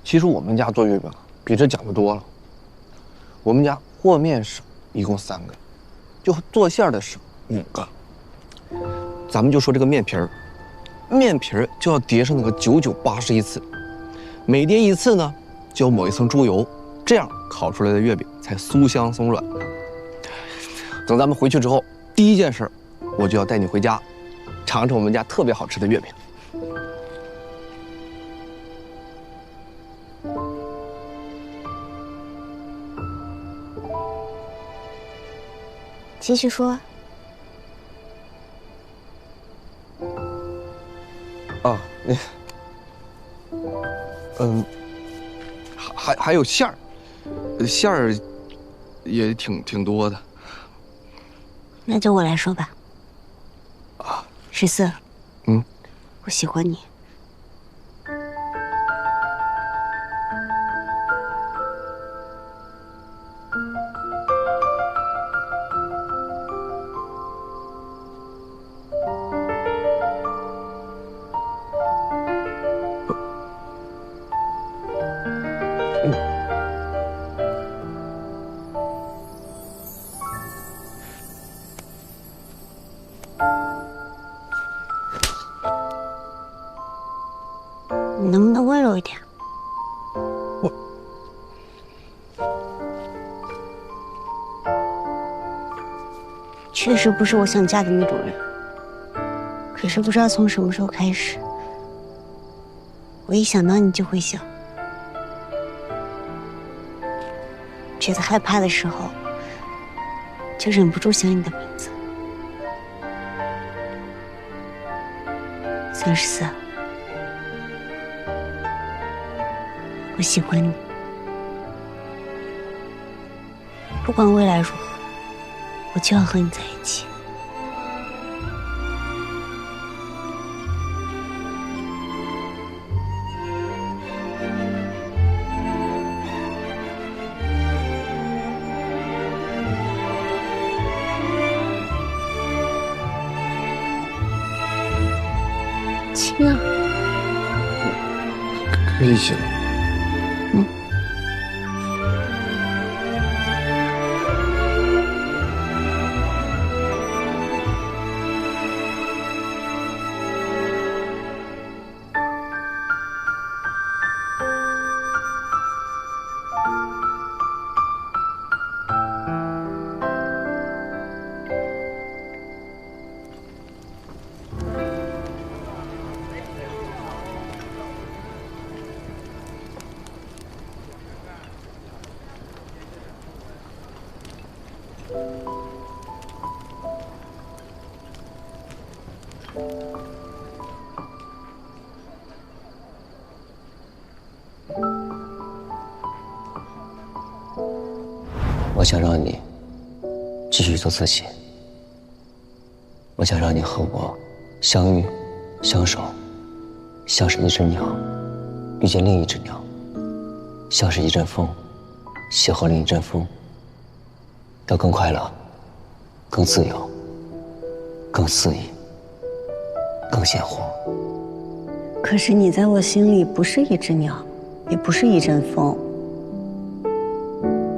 其实我们家做月饼比这讲究多了。我们家和面省一共3个，就做馅的省5个。咱们就说这个面皮儿，面皮儿就要叠上那个9981次，每叠一次呢，就要抹一层猪油，这样烤出来的月饼才酥香松软。等咱们回去之后，第一件事，我就要带你回家，尝尝我们家特别好吃的月饼。继续说。啊，还有馅儿，馅儿也挺多的。那就我来说吧。14。嗯，我喜欢你。你能不能温柔一点？确实不是我想嫁的那种人，可是不知道从什么时候开始，我一想到你就会想，觉得害怕的时候，就忍不住想你的名字。34，我喜欢你，不管未来如何，我就要和你在一起。亲啊，可以亲了。我想让你继续做自己，我想让你和我相遇、相守，像是一只鸟遇见另一只鸟，像是一阵风邂逅另一阵风，要更快乐、更自由、更肆意、更鲜活。可是你在我心里不是一只鸟，也不是一阵风，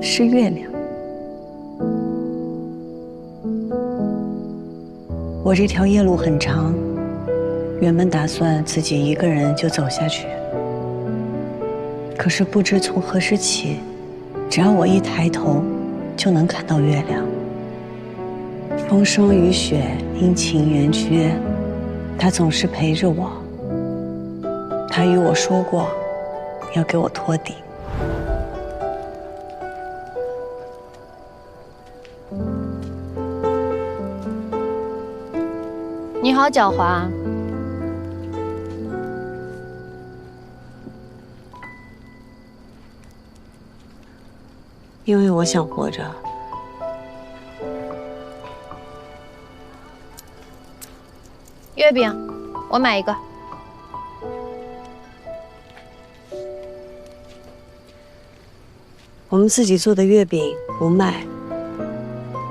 是月亮。我这条夜路很长，原本打算自己一个人就走下去，可是不知从何时起，只要我一抬头，就能看到月亮。风霜雨雪，阴晴圆缺，它总是陪着我。他与我说过，要给我托底。你好狡猾啊！因为我想活着。月饼，我买一个。我们自己做的月饼不卖，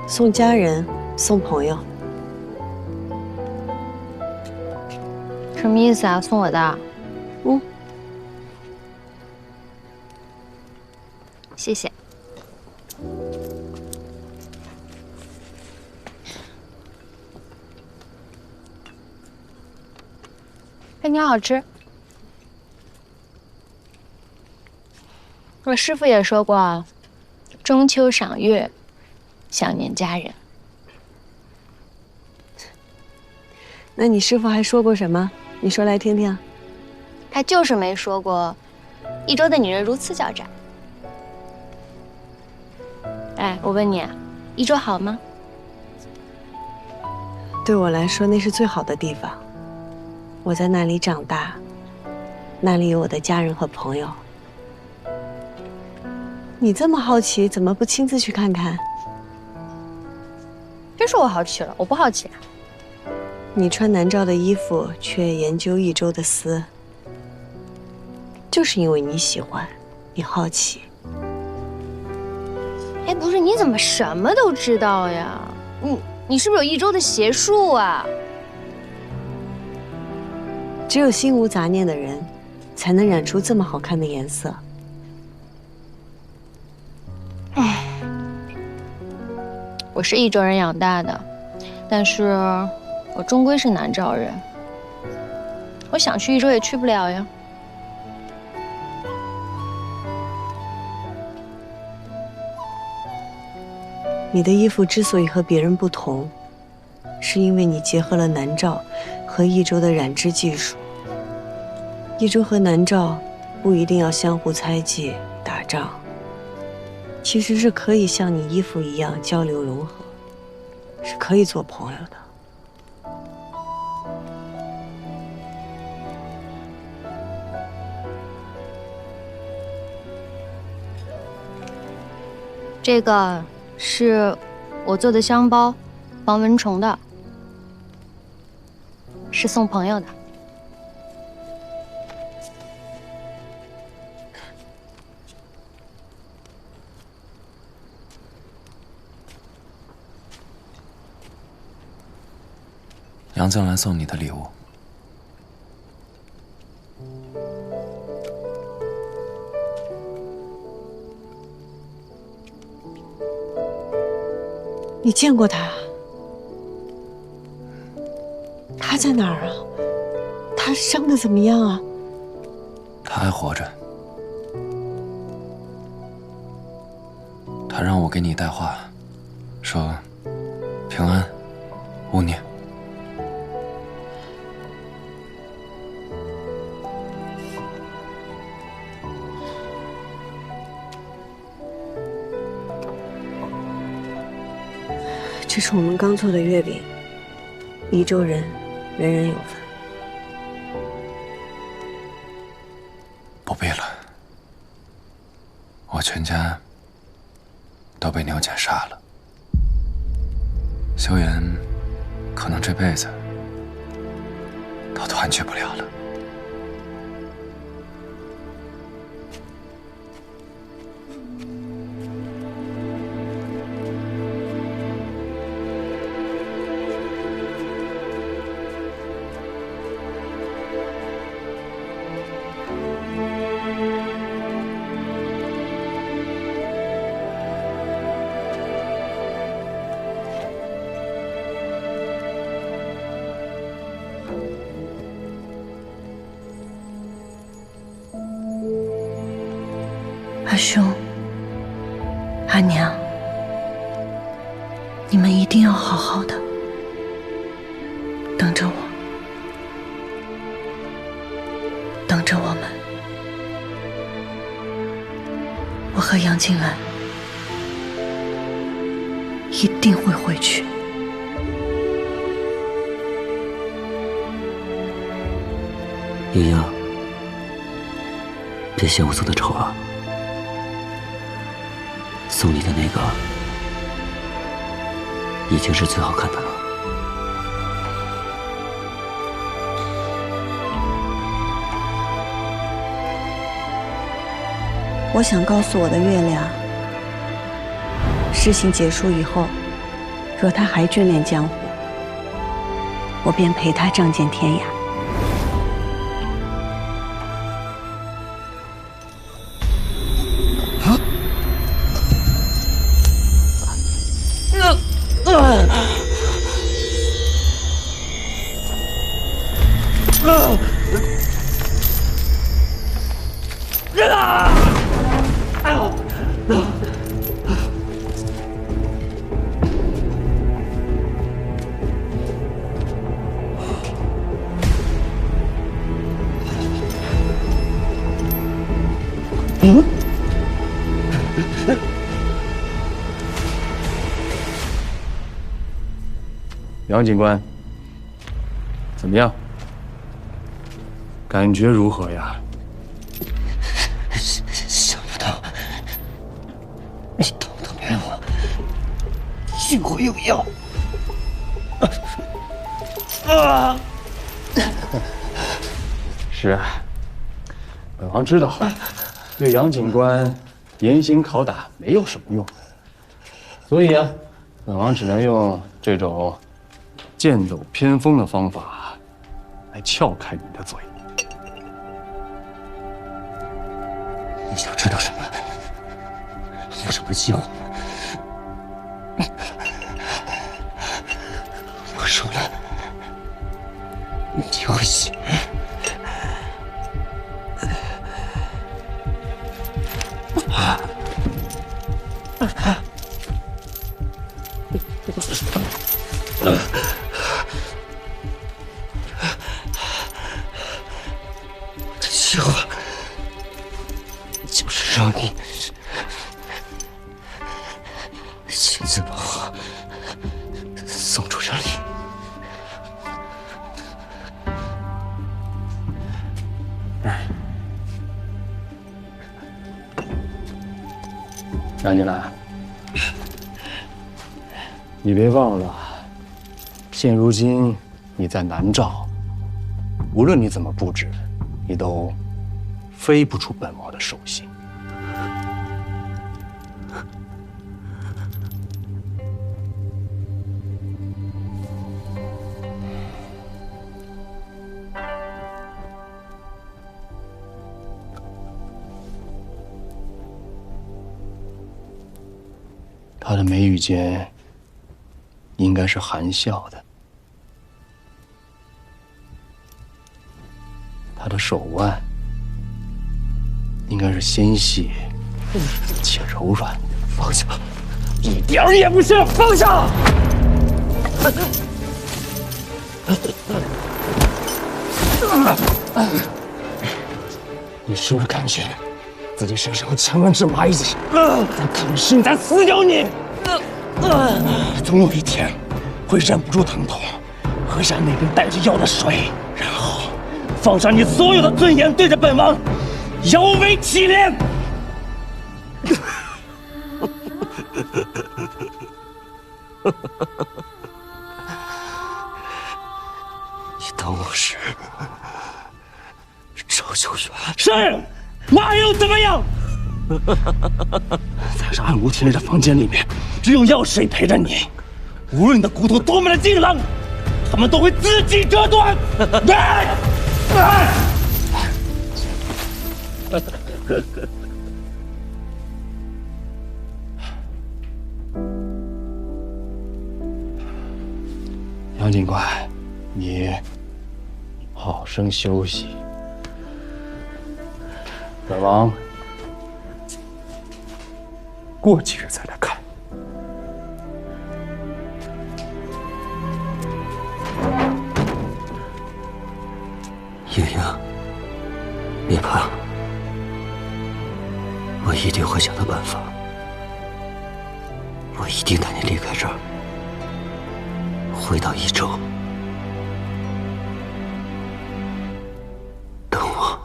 送家人，送朋友。什么意思啊？送我的？嗯，谢谢。哎，你好吃。我师傅也说过，中秋赏月，想念家人。那你师傅还说过什么？你说来听听。他就是没说过，一周的女人如此狡诈。哎，我问你，一周好吗？对我来说，那是最好的地方。我在那里长大，那里有我的家人和朋友。你这么好奇，怎么不亲自去看看？谁说我好奇了？我不好奇。你穿南诏的衣服，却研究益州的丝，就是因为你喜欢，你好奇。哎，不是，你怎么什么都知道呀？你是不是有益州的邪术啊？只有心无杂念的人，才能染出这么好看的颜色。我是益州人养大的，但是我终归是南诏人。我想去益州也去不了呀。你的衣服之所以和别人不同，是因为你结合了南诏和益州的染织技术。益州和南诏不一定要相互猜忌、打仗，其实是可以像你衣服一样交流融合，是可以做朋友的。这个是我做的香包，防蚊虫的，是送朋友的。杨绛兰送你的礼物。你见过他？他在哪儿啊？他伤得怎么样啊？他还活着。他让我给你带话，说平安，无念。这是我们刚做的月饼，益州人人人有份。不必了，我全家都被牛翦杀了，萧炎可能这辈子都团聚不了了。阿兄，阿娘，你们一定要好好的，等着我，等着我们。我和杨静兰一定会回去。莹莹，别嫌我做的丑啊。送你的那个已经是最好看的了。我想告诉我的月亮，事情结束以后，若他还眷恋江湖，我便陪他仗剑天涯。杨警官，怎么样？感觉如何呀？想不到你偷偷骗我，救我有药。是啊，本王知道，对杨警官严刑拷打没有什么用，所以啊，本王只能用这种剑走偏锋的方法来撬开你的嘴。你想知道什么？有什么计划？我说了，你就会信。计划就是让你亲自把我送出这里。让你来，你别忘了，现如今你在南诏，无论你怎么布置，你都飞不出本王的手心。他的眉宇间应该是含笑的，他的手腕应该是纤细且柔软。放下，一点儿也不是！放下！你是不是感觉自己身上有千万只蚂蚁在啃噬，在撕咬你？总有一天会忍不住疼痛，喝下那瓶带着药的水，然后放上你所有的尊严，对着本王摇尾乞怜。你当我是赵秀元？是，那又怎么样？在这暗无天日的房间里面，只有药水陪着你。无论你的骨头多么的硬朗，他们都会自己折断。杨警官，你好生休息。本王过几日再来看。莹莹，别怕，我一定会想到办法，我一定带你离开这儿，回到益州。等我。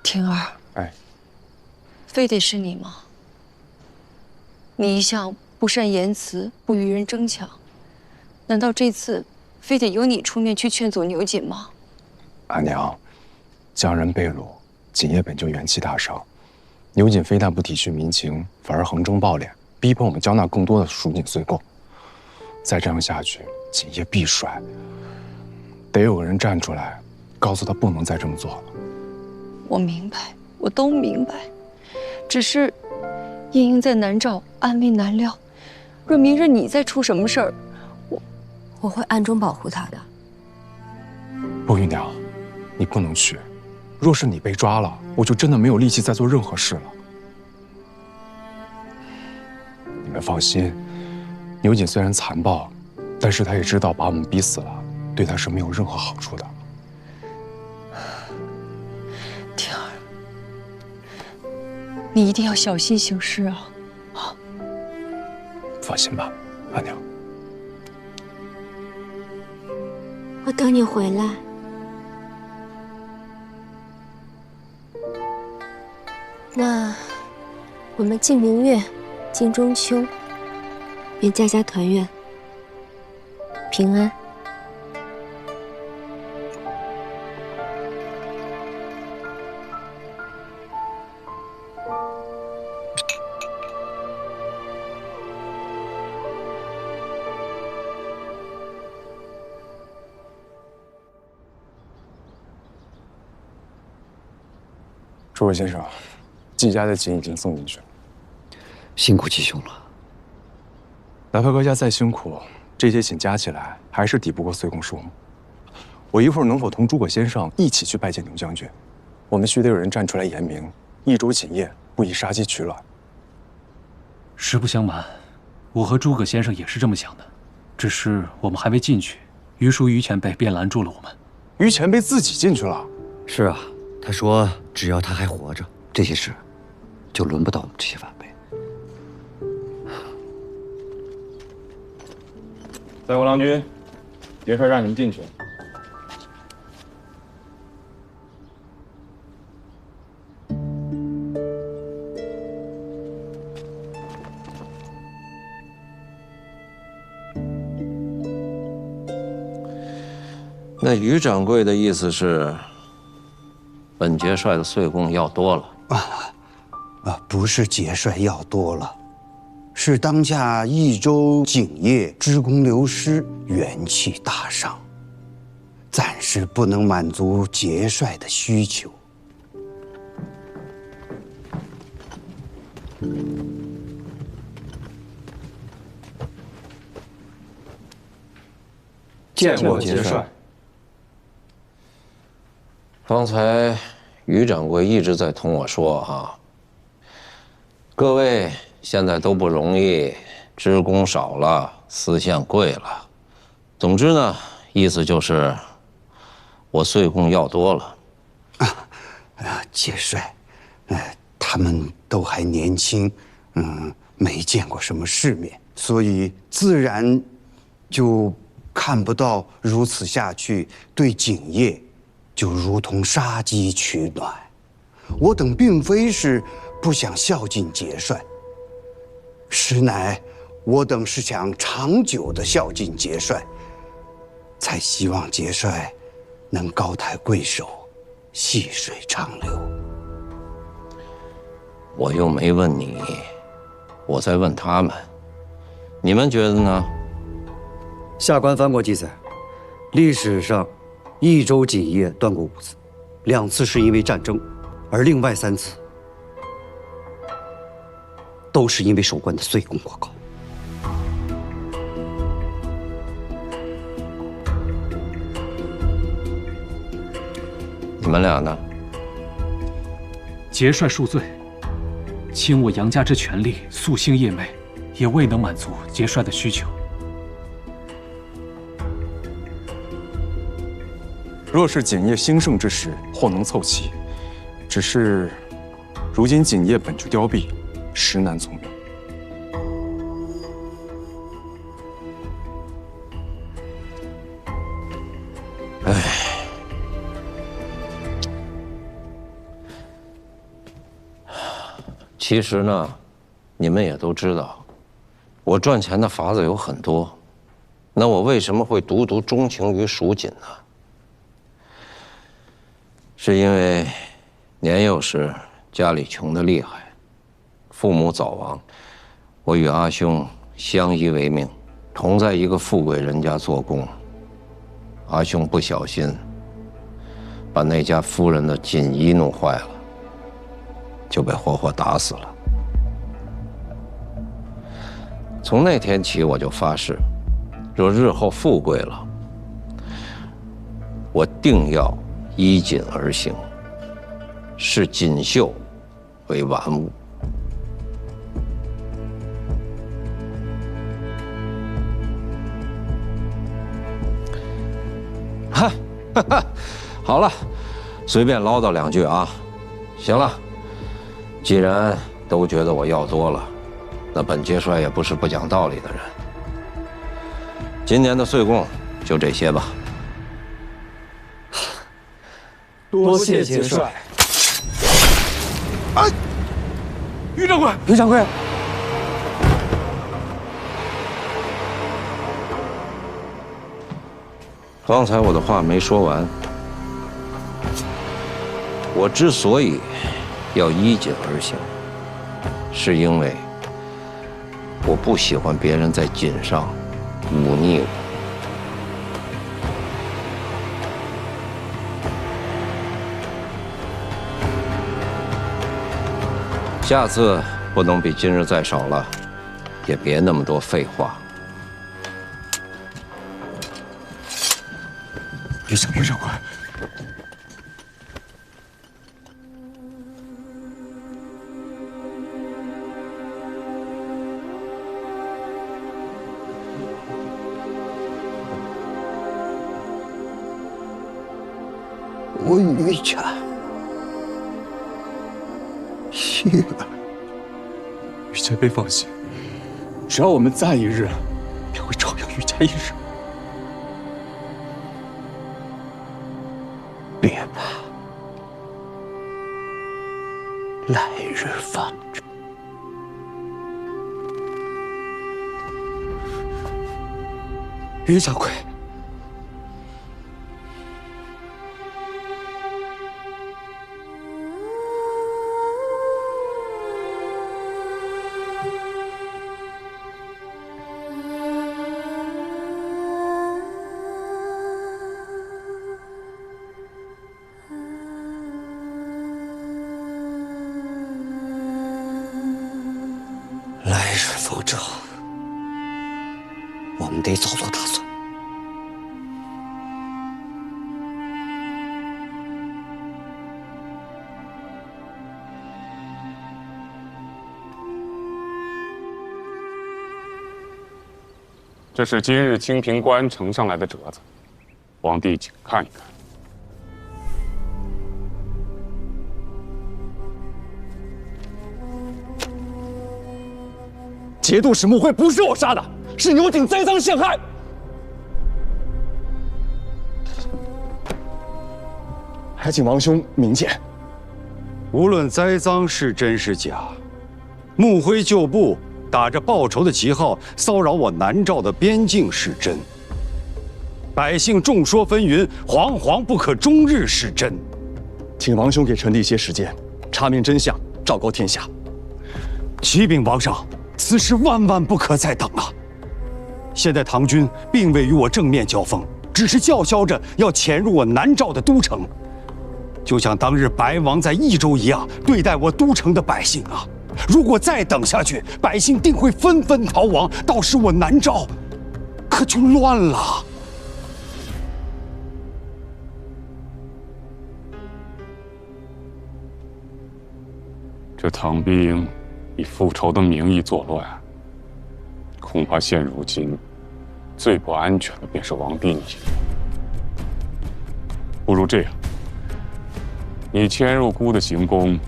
婷儿，哎，非得是你吗？你一向不善言辞，不与人争抢，难道这次非得由你出面去劝阻牛瑾吗？阿娘，匠人被掳，锦业本就元气大伤，牛瑾非但不体恤民情，反而横征暴敛，逼迫我们交纳更多的赎锦岁贡。再这样下去，锦业必衰。得有个人站出来，告诉他不能再这么做了。我明白，我都明白，只是茵茵在南诏安危难料，若明日你再出什么事儿，我会暗中保护她的。不，玉娘，你不能去。若是你被抓了，我就真的没有力气再做任何事了。你们放心，牛瑾虽然残暴，但是他也知道把我们逼死了，对他是没有任何好处的。婷儿，你一定要小心行事啊！啊，放心吧，阿娘。我等你回来。那我们敬明月，敬中秋，愿家家团圆，平安。诸位先生，季家的锦已经送进去了。辛苦季兄了。哪怕阁下再辛苦，这些锦加起来还是抵不过岁贡数目。我一会儿能否同诸葛先生一起去拜见牛将军？我们须得有人站出来言明，益州锦业不宜杀鸡取卵。实不相瞒，我和诸葛先生也是这么想的，只是我们还未进去，于叔于前辈便拦住了我们。于前辈自己进去了？是啊，他说只要他还活着，这些事就轮不到我们这些晚辈。在吾郎君，元帅让你们进去。那于掌柜的意思是，本节帅的岁贡要多了不是节帅要多了，是当下益州景业职工流失，元气大伤，暂时不能满足节帅的需求。见过节帅。方才于掌柜一直在同我说哈，各位现在都不容易，职工少了，丝线贵了。总之呢，意思就是我岁贡要多了。节帅，他们都还年轻，没见过什么世面，所以自然就看不到如此下去对景业就如同杀鸡取卵。我等并非是不想孝敬节帅，实乃我等是想长久的孝敬节帅，才希望节帅能高抬贵手，细水长流。我又没问你，我在问他们，你们觉得呢？下官翻过记载，历史上益州锦业断过5次，2次是因为战争，而另外3次都是因为守关的岁贡过高。你们俩呢？节帅恕罪，倾我杨家之全力，夙兴业美，也未能满足节帅的需求。若是锦业兴盛之时，或能凑齐，只是如今锦业本就凋敝，实难从命。其实呢，你们也都知道，我赚钱的法子有很多，那我为什么会独独钟情于蜀锦呢？是因为年幼时家里穷得厉害，父母早亡，我与阿兄相依为命，同在一个富贵人家做工。阿兄不小心把那家夫人的锦衣弄坏了，就被活活打死了。从那天起，我就发誓，若日后富贵了，我定要依锦而行，视锦绣为玩物。哈，好了，随便唠叨2句啊。行了，既然都觉得我要多了，那本节帅也不是不讲道理的人。今年的岁贡就这些吧。多谢节帅。于掌柜，于掌柜，刚才我的话没说完。我之所以要依锦而行，是因为我不喜欢别人在锦上忤逆我。下次不能比今日再少了，也别那么多废话。于掌柜，我于家去了。于家别放心，只要我们在一日，便会照样于家一日。别怕，来日方知。于掌柜。来日方知，我们得早做打算。这是今日清平关呈上来的折子，皇帝请看一看。节度使穆辉不是我杀的，是牛景栽赃陷害。还请王兄明鉴。无论栽赃是真是假，穆辉旧部打着报仇的旗号骚扰我南诏的边境是真，百姓众说纷纭，惶惶不可终日是真。请王兄给臣弟一些时间，查明真相，昭告天下。启禀王上，此事万万不可再等了。现在唐军并未与我正面交锋，只是叫嚣着要潜入我南诏的都城，就像当日白王在益州一样对待我都城的百姓啊！如果再等下去，百姓定会纷纷逃亡，到时我南诏可就乱了。这唐兵以复仇的名义作乱，恐怕现如今最不安全的便是王帝你。不如这样，你迁入孤的行宫，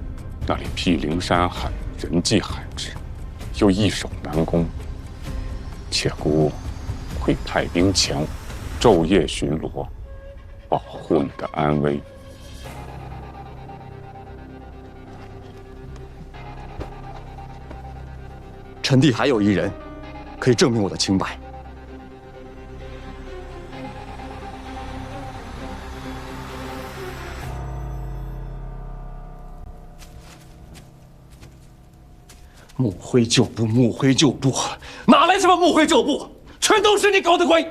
那里毗邻山海，人迹罕至，又易守难攻。且孤会派兵前往，昼夜巡逻，保护你的安危。臣弟还有一人，可以证明我的清白。穆辉旧部，穆辉旧部，哪来什么穆辉旧部？全都是你搞的鬼！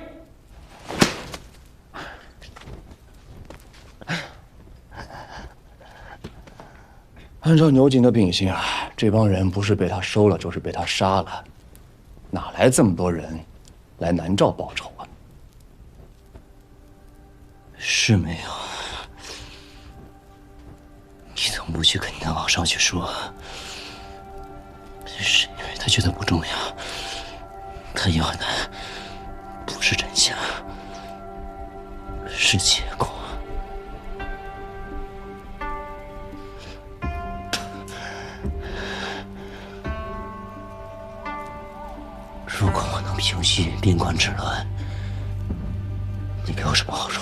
按照牛景的秉性啊，这帮人不是被他收了，就是被他杀了，哪来这么多人来南诏报仇啊？是没有。你怎么不去跟你的王上去说？是因为他觉得不重要，他要的不是真相，是结果。如果我能平息边关之乱，你给我什么好处？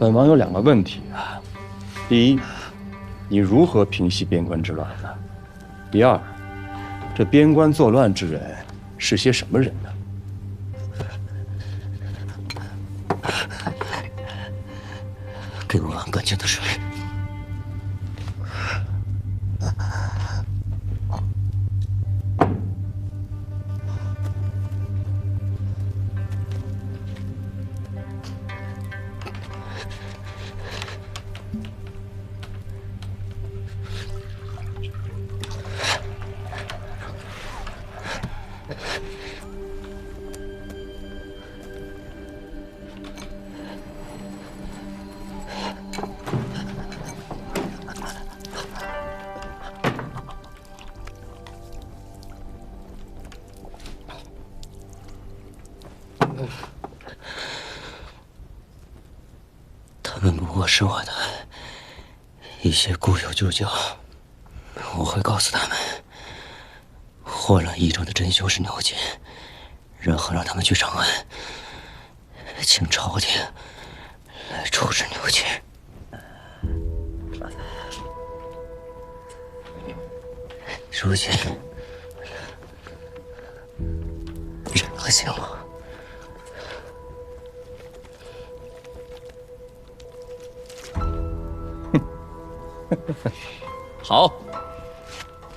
本王有2个问题啊。第一，你如何平息边关之乱呢？第二，这边关作乱之人是些什么人呢？给我碗干净的水。他们不过是我的一些故友旧交，我会告诉他们，祸乱益州的真凶是牛瑾，然后让他们去长安，请朝廷来处置牛瑾。如今忍了行吗？好，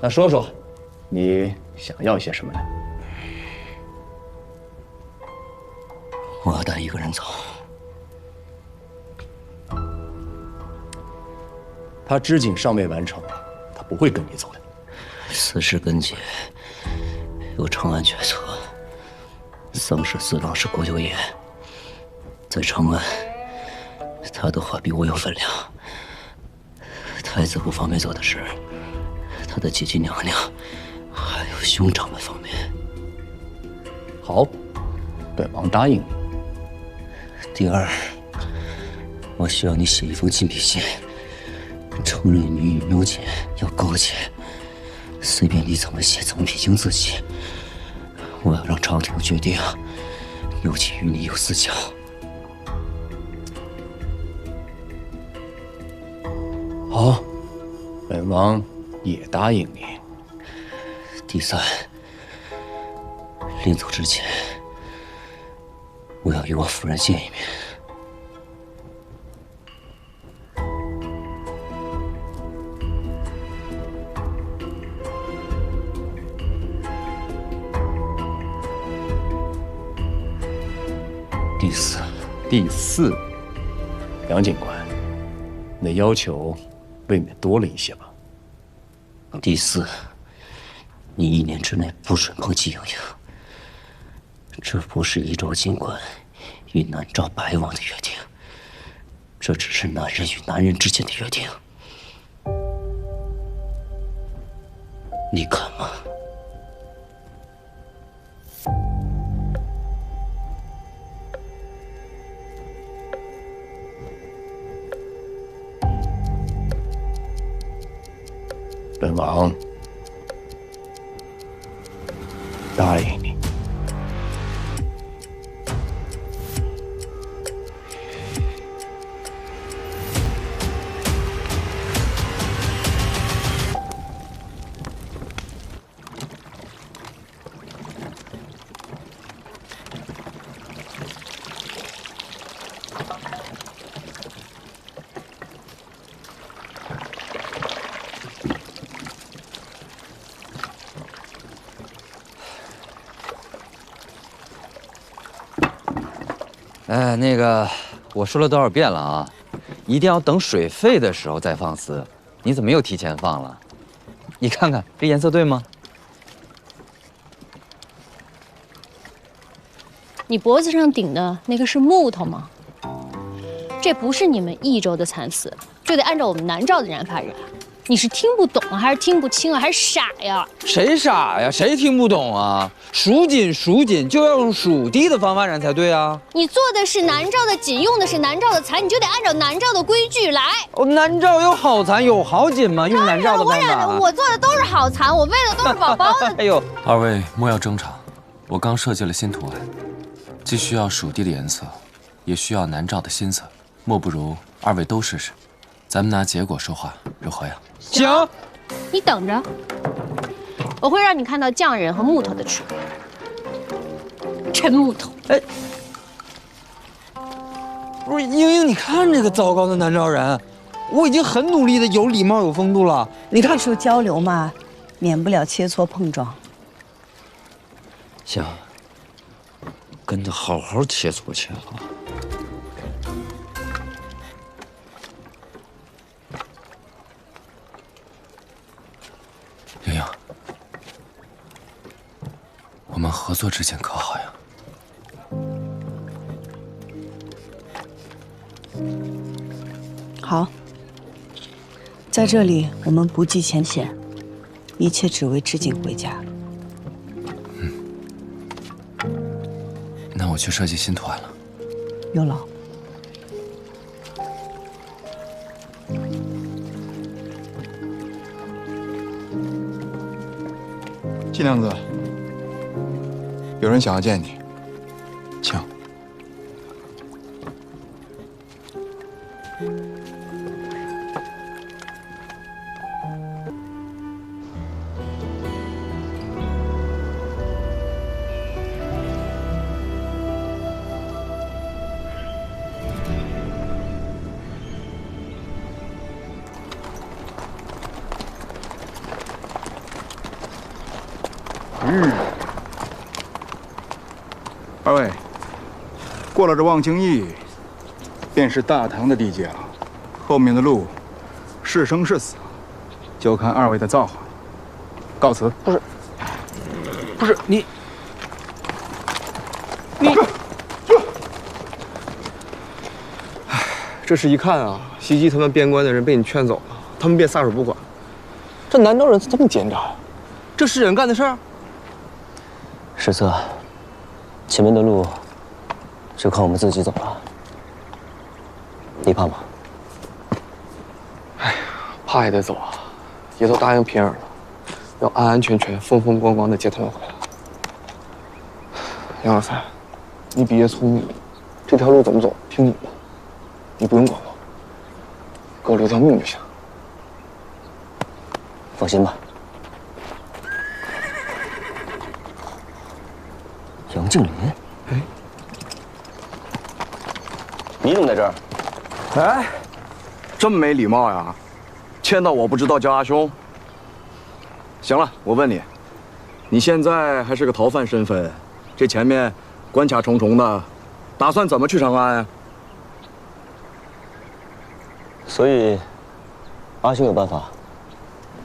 那说说，你想要些什么呢？我要带一个人走。他织锦尚未完成，他不会跟你走的。此事根结，由长安决策。丧事四郎是国舅爷，在长安，他的话比我有分量。太子不方便做的事，他的姐姐娘娘，还有兄长们方便。好，本王答应你。第二，我需要你写一封亲笔信，承认你与牛瑾有勾结，随便你怎么写怎么撇清自己。我要让朝廷决定，牛瑾与你有私交。好，本王也答应你。第三，临走之前，我要与我夫人见一面。第四，杨警官，你的要求未免多了一些吧？第四，你1年之内不准碰季莹莹。这不是益州警官与南诏白王的约定，这只是男人与男人之间的约定。你敢吗？本王答应你。哎，那个，我说了多少遍了啊，一定要等水沸的时候再放丝。你怎么又提前放了？你看看这颜色对吗？你脖子上顶的那个是木头吗？这不是你们益州的蚕丝，就得按照我们南诏的染法染。你是听不懂啊，还是听不清啊，还是傻呀？谁傻呀？谁听不懂啊？蜀锦就要用蜀地的方法染才对啊！你做的是南诏的锦，用的是南诏的蚕，你就得按照南诏的规矩来。我们南诏有好蚕有好锦吗？用南诏的方法。我做的都是好蚕，我喂的都是宝宝的。哎呦，二位莫要争吵，我刚设计了新图案，既需要蜀地的颜色，也需要南诏的新色。莫不如二位都试试，咱们拿结果说话，如何呀？行，你等着，我会让你看到匠人和木头的区别。真木头。哎，不是英英，你看这个糟糕的南诏人，我已经很努力的有礼貌有风度了。你看，艺术交流嘛，免不了切磋碰撞。行，跟他好好切磋切磋。英英，我们合作之间可好呀？好，在这里我们不计前嫌，一切只为织锦回家。那我去设计新图案了。有劳。季娘子，有人想要见你，请。二位，过了这望京驿，便是大唐的地界了。后面的路，是生是死，就看二位的造化。告辞。不是你，这是一看啊，袭击他们边关的人被你劝走了，他们便撒手不管。这南诏人怎么这么奸诈呀？这是人干的事儿？史策，前面的路就靠我们自己走了，你怕吗？哎呀，怕也得走啊，也都答应平儿了，要安安全全、风风光光的接他们回来。杨老三，你比爷聪明，这条路怎么走听你的，你不用管我，给我留条命就行。放心吧。杨敬林，哎，你怎么在这儿？哎，这么没礼貌呀！见到我不知道叫阿兄。行了，我问你，你现在还是个逃犯身份，这前面关卡重重的，打算怎么去长安呀？所以，阿兄有办法。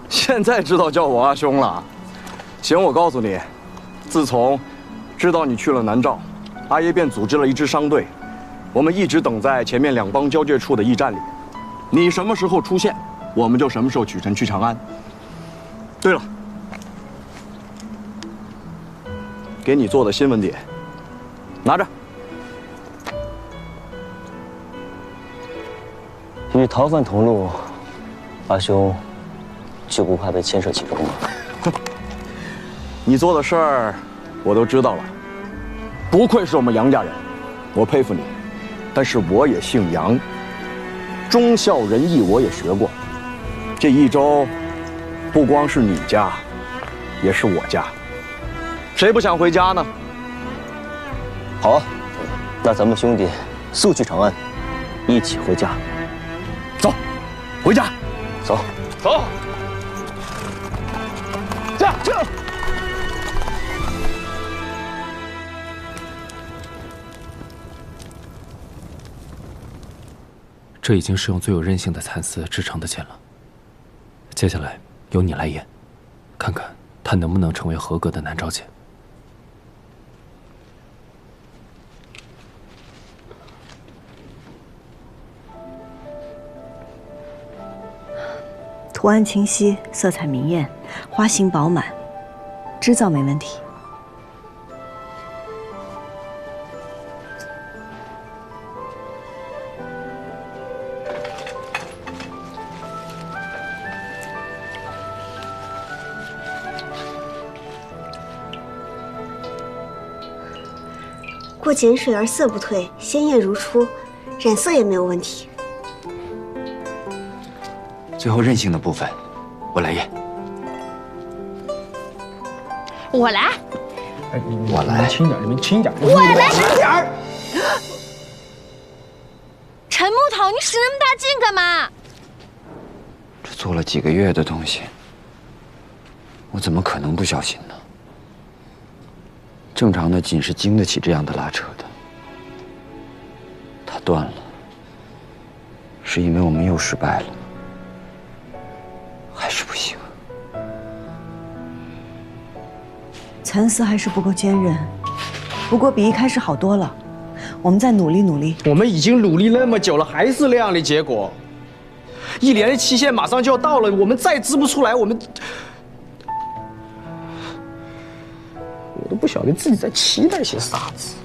现在知道叫我阿兄了。行，我告诉你，自从知道你去了南诏，阿爷便组织了一支商队，我们一直等在前面两邦交界处的驿站里。你什么时候出现，我们就什么时候启程去长安。对了，给你做的新闻碟，拿着。与逃犯同路，阿兄就不怕被牵涉其中吗？你做的事儿，我都知道了。不愧是我们杨家人，我佩服你。但是我也姓杨，忠孝仁义我也学过。这一周，不光是你家，也是我家。谁不想回家呢？好啊，那咱们兄弟速去长安，一起回家。走，回家。走，走。驾！这已经是用最有韧性的蚕丝制成的剑了。接下来由你来演，看看它能不能成为合格的南诏剑。图案清晰，色彩明艳，花型饱满，织造没问题。过碱水而色不退，鲜艳如初，染色也没有问题。最后韧性的部分，我来验。我来。我来。轻点，你们轻点。我来。轻点儿。陈木头，你使那么大劲干嘛？这做了几个月的东西，我怎么可能不小心呢？正常的锦是经得起这样的拉扯的。它断了，是因为我们又失败了，还是不行。蚕丝还是不够坚韧，不过比一开始好多了。我们再努力努力。我们已经努力那么久了，还是那样的结果。1年的期限马上就要到了，我们再织不出来，我都不晓得自己在期待些啥子。